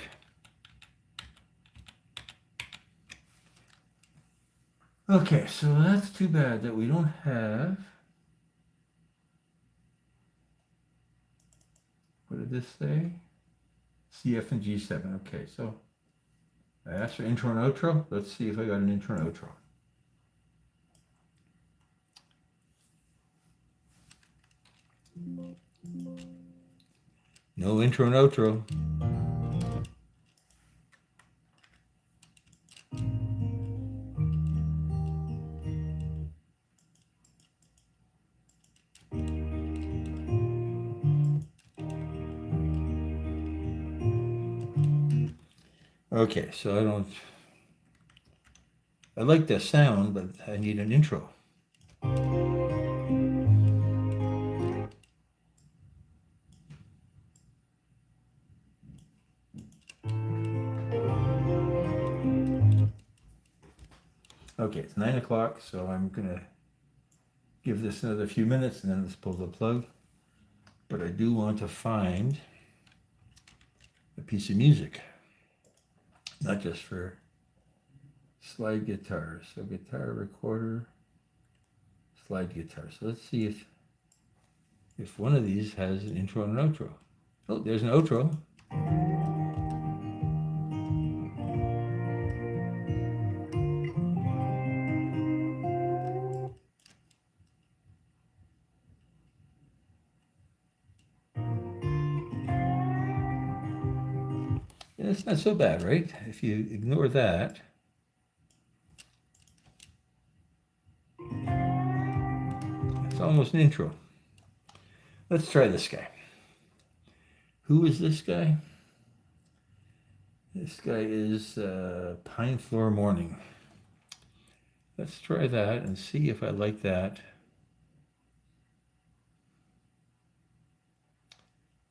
A: Okay, so that's too bad that we don't have. What did this say? CF and G7. Okay, so I asked for intro and outro. Let's see if I got an intro and outro. No intro and outro. Okay, so I like the sound, but I need an intro. Okay, it's 9 o'clock, so I'm gonna give this another few minutes and then let's pull the plug. But I do want to find a piece of music, not just for slide guitar. So guitar recorder, slide guitar. So let's see if one of these has an intro and an outro. Oh, there's an outro. Yeah, it's not so bad, right? If you ignore that, it's almost an intro. Let's try this guy. Who is this guy? This guy is Pine Floor Morning. Let's try that and see if I like that.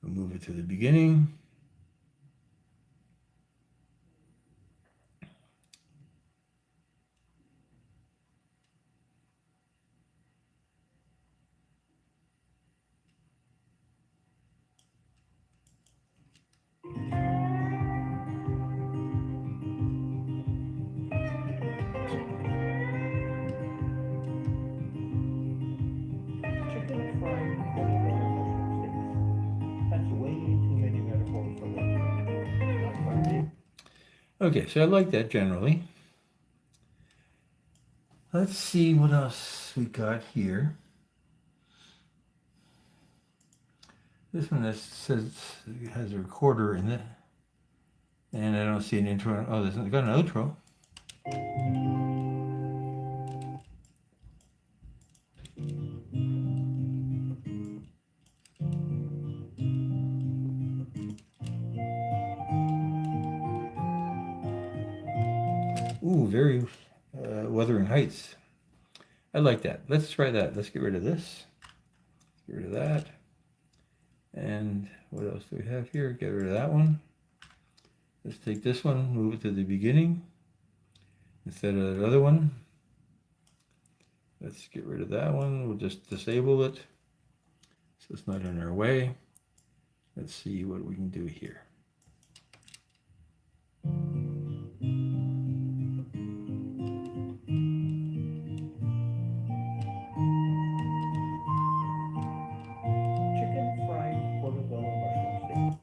A: We'll move it to the beginning. Chicken fried portobello mushroom sticks. That's way too many metaphors for one. Not quite big. Okay, so I like that generally. Let's see what else we got here. This one that says it has a recorder in it. And I don't see an intro. Oh, there's got an outro. Ooh, very Wuthering Heights. I like that. Let's try that. Let's get rid of this. Get rid of that. And what else do we have here? Get rid of that one. Let's take this one, move it to the beginning instead of the other one. Let's get rid of that one. We'll just disable it so it's not in our way. Let's see what we can do here.
B: Chicken fried portobello mushroom steak.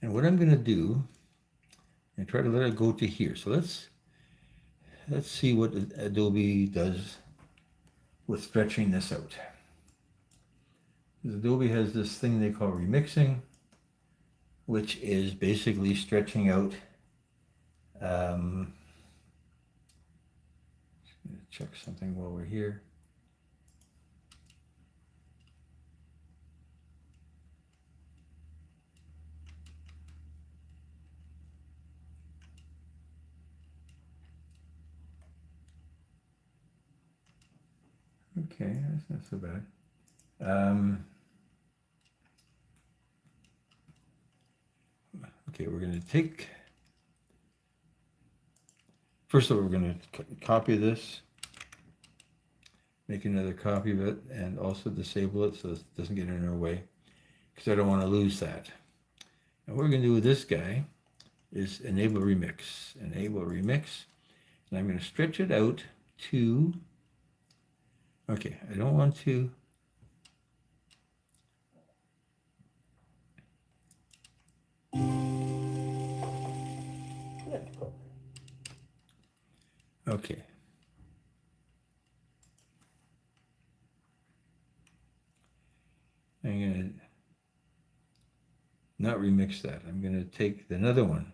A: And what I'm going to do, and try to let it go to here. So let's see what Adobe does with stretching this out. Adobe has this thing they call remixing, which is basically stretching out. Check something while we're here. Okay, that's not so bad. Okay, we're going to take, first of all, we're going to copy this, make another copy of it, and also disable it so it doesn't get in our way, because I don't want to lose that. And what we're going to do with this guy is enable remix, and I'm going to stretch it out to, okay, I don't want to,
B: Let's cook.
A: okay. I'm going to not remix that. I'm going to take another one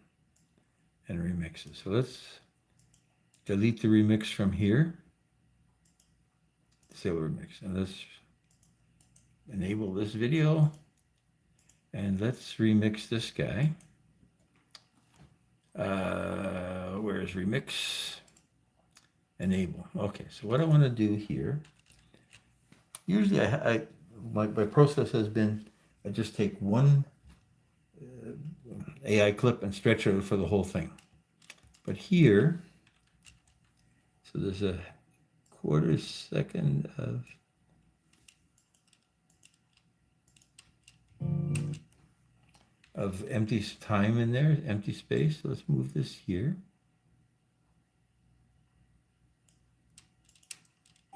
A: and remix it. So let's delete the remix from here. Disable remix. And let's enable this video. And let's remix this guy. Where's remix? Enable. Okay, so what I want to do here, usually my process has been I just take one AI clip and stretch it for the whole thing. But here, so there's a quarter second of empty time in there, empty space. So let's move this here.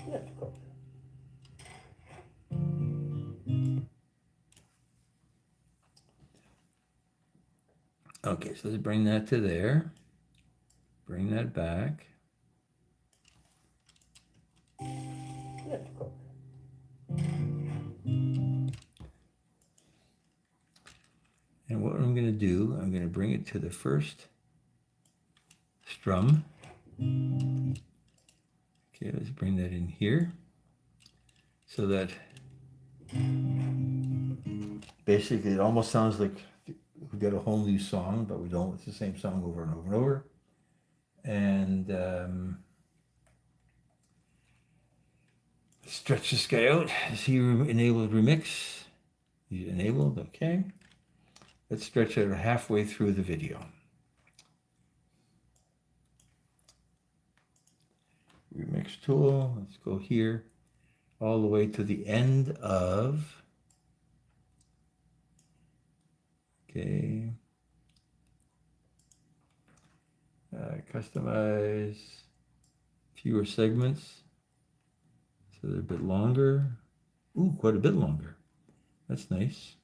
B: Let's cook.
A: Okay, so let's bring that to there. Bring that back.
B: Let's cook.
A: And what I'm going to do, I'm going to bring it to the first strum. Okay, let's bring that in here. So that basically it almost sounds like we've got a whole new song, but we don't. It's the same song over and over and over. And stretch this guy out. See, enabled remix. You enabled, okay. Let's stretch it halfway through the video. Remix tool, let's go here, all the way to the end of, okay, customize fewer segments, so they're a bit longer. Ooh, quite a bit longer. That's nice.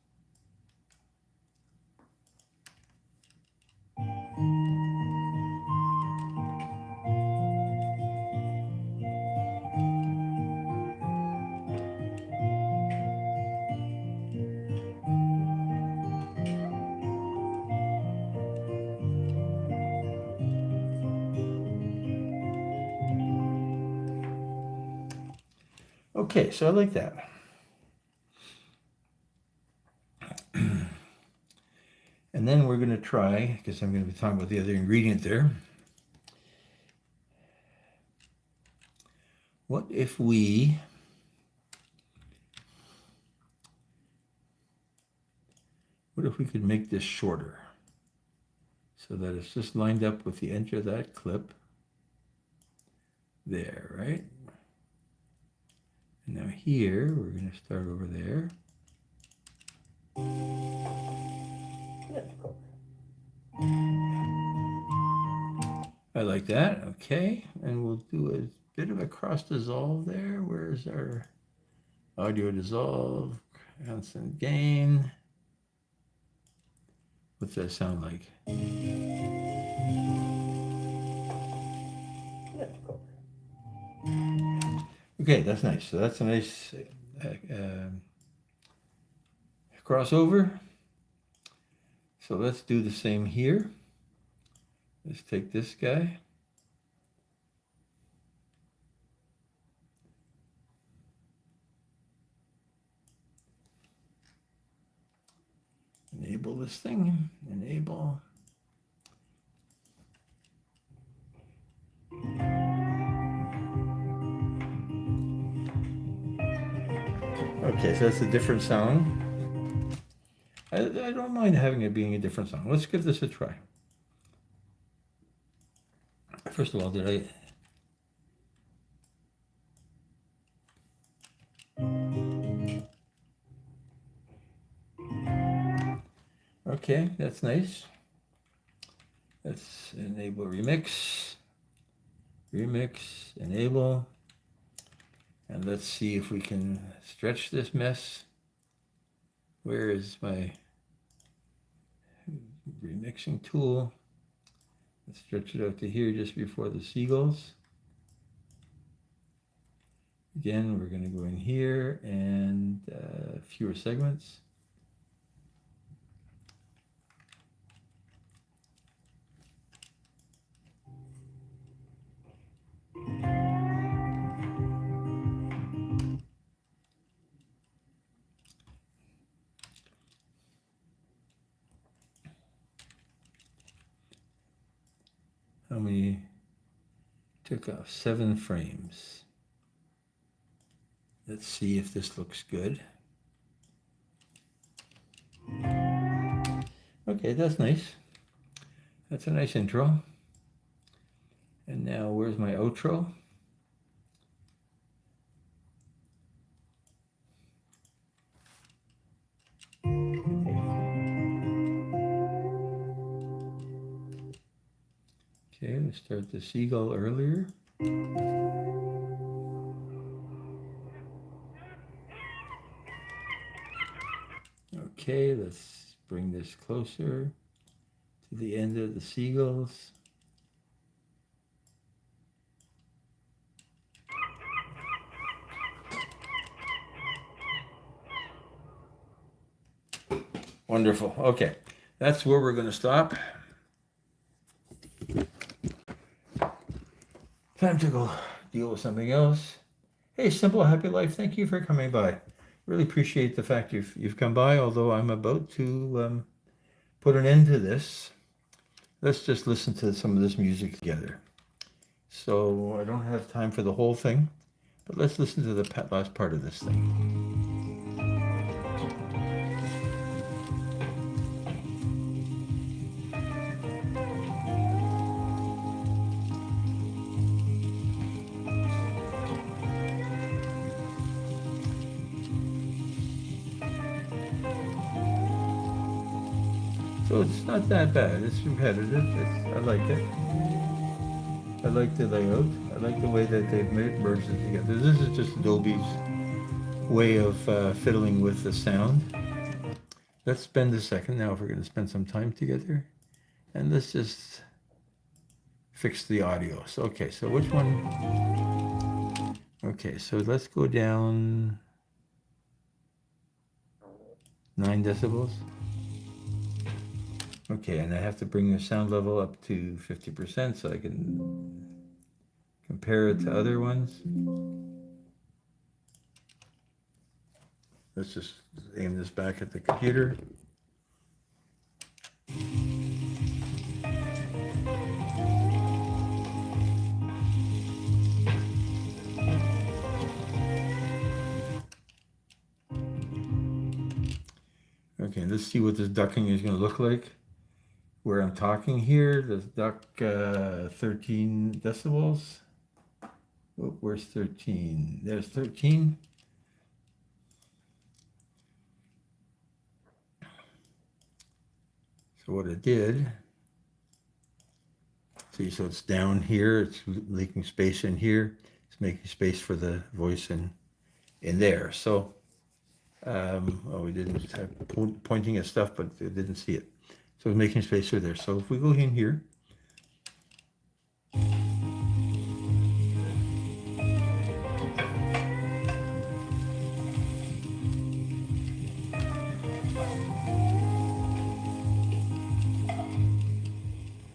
A: Okay, so I like that. And then we're going to try, because I'm going to be talking about the other ingredient there. What if we could make this shorter so that it's just lined up with the edge of that clip there, right? And now here, we're going to start over there.
B: Let's cook.
A: I like that. Okay. And we'll do a bit of a cross dissolve there. Where's our audio dissolve? Constant gain. What's that sound like?
B: Let's go.
A: Okay, that's nice. So that's a nice crossover. So let's do the same here. Let's take this guy. Enable this thing. Enable. Okay, so that's a different sound. I don't mind having it being a different sound. Let's give this a try. First of all, did I... Okay, that's nice. Let's enable remix. Remix, enable. And let's see if we can stretch this mess. Where is my remixing tool? Let's stretch it out to here just before the seagulls. Again, we're going to go in here and fewer segments. How many? Took off 7 frames. Let's see if this looks good. Okay, that's nice. That's a nice intro. And now where's my outro? Okay, let's start the seagull earlier. Okay, let's bring this closer to the end of the seagulls. Wonderful. Okay, that's where we're going to stop. Time to go deal with something else. Hey, Simple Happy Life, thank you for coming by. Really appreciate the fact you've come by, although I'm about to put an end to this. Let's just listen to some of this music together. So I don't have time for the whole thing, but let's listen to the last part of this thing. So it's not that bad. It's repetitive. I like it. I like the layout. I like the way that they've merged it together. This is just Adobe's way of fiddling with the sound. Let's spend a second now if we're going to spend some time together. And let's just fix the audio. So, okay, so which one? Okay, so let's go down 9 decibels. Okay, and I have to bring the sound level up to 50% so I can compare it to other ones. Let's just aim this back at the computer. Okay, let's see what this ducking is going to look like. Where I'm talking here, the duck 13 decibels. Oh, where's 13? There's 13. So what it did See, so it's down here, it's leaking space in here, it's making space for the voice in there. So, well, we didn't have pointing at stuff, but it didn't see it. So it's making space through there. So if we go in here,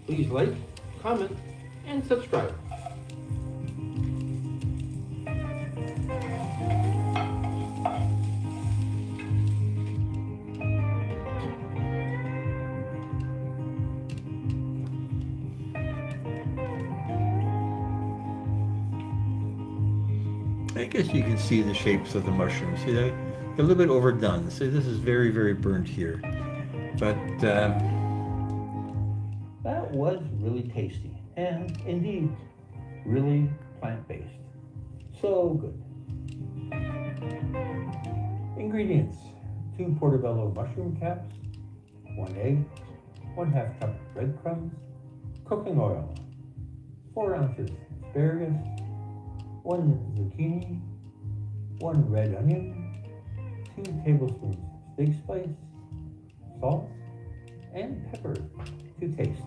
C: Please like, comment, and subscribe.
A: I guess you can see the shapes of the mushrooms. See, they're a little bit overdone. See, this is very, very burnt here. But
B: That was really tasty and indeed really plant-based. So good. Ingredients: 2 portobello mushroom caps, 1 egg, 1/2 cup breadcrumbs, cooking oil, 4 ounces asparagus, 1 zucchini, 1 red onion, 2 tablespoons steak spice, salt, and pepper to taste.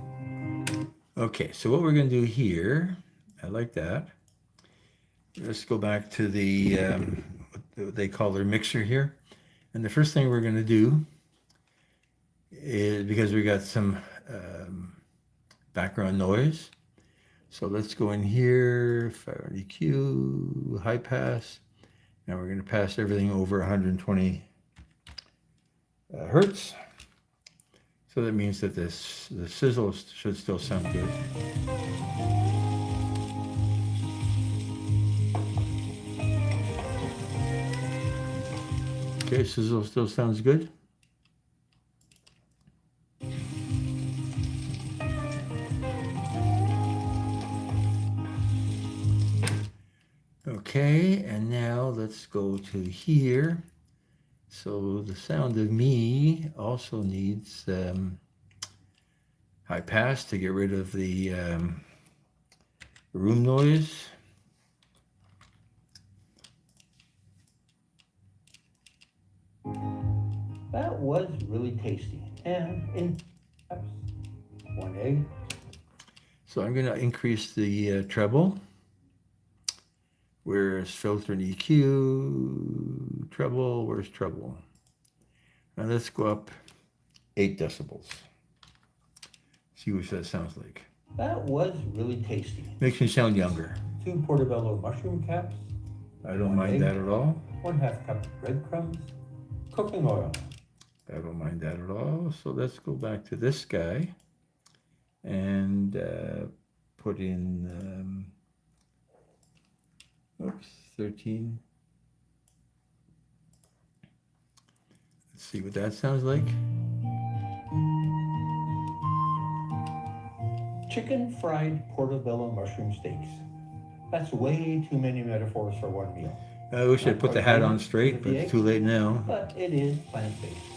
A: okay, so what we're going to do here, I like that. Let's go back to the what they call their mixer here. And the first thing we're going to do is, because we got some background noise, so let's go in here, fire EQ, high pass. Now we're going to pass everything over 120 hertz. So that means that the sizzle should still sound good. Okay, sizzle still sounds good. Okay, and now let's go to here. So the sound of me also needs high pass to get rid of the room noise.
B: That was really tasty and in 1 egg.
A: So I'm going to increase the treble. Where's filter and EQ? Treble, where's treble? Now let's go up 8 decibels. See what that sounds like.
B: That was really tasty.
A: Makes me sound younger.
B: 2 portobello mushroom caps,
A: I don't mind that at all.
B: 1/2 cup breadcrumbs, cooking oil.
A: I don't mind that at all. So let's go back to this guy and put in, oops, 13. Let's see what that sounds like.
B: Chicken fried portobello mushroom steaks. That's way too many metaphors for one meal.
A: I wish I'd put the hat on straight, but it's too late now.
B: But it is plant-based.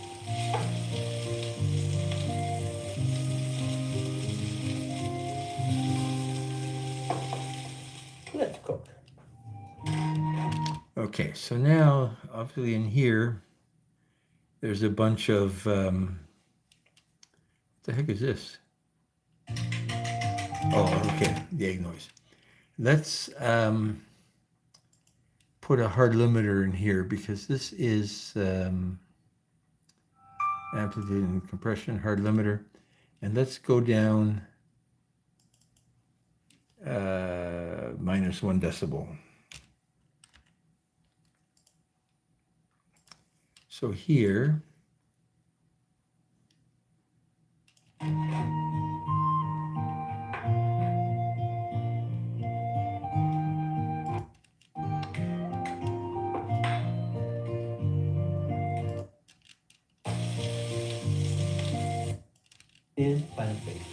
B: Let's cook.
A: Okay, so now, obviously in here, there's a bunch of, what the heck is this? Oh, okay, the egg noise. Let's put a hard limiter in here because this is amplitude and compression, hard limiter. And let's go down -1 decibel. So here,
B: is plant-based.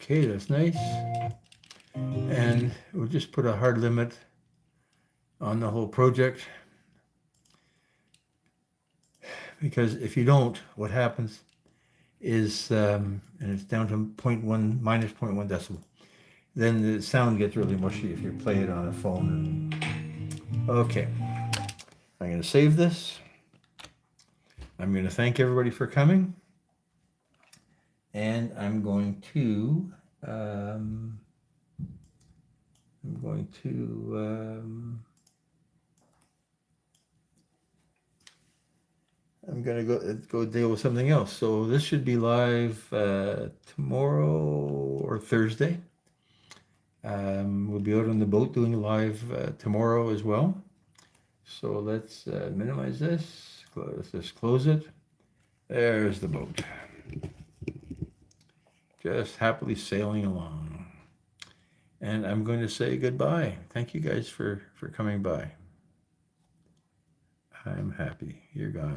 A: okay, that's nice. And we'll just put a hard limit on the whole project. Because if you don't, what happens is, and it's down to minus 0.1 decibel. Then the sound gets really mushy if you play it on a phone. Okay, I'm going to save this. I'm going to thank everybody for coming. And I'm going to go deal with something else. So this should be live tomorrow or Thursday. We'll be out on the boat doing live tomorrow as well. So let's minimize this. Let's just close it. There's the boat. Just happily sailing along. And I'm going to say goodbye. Thank you guys for coming by. I'm happy. You're gone.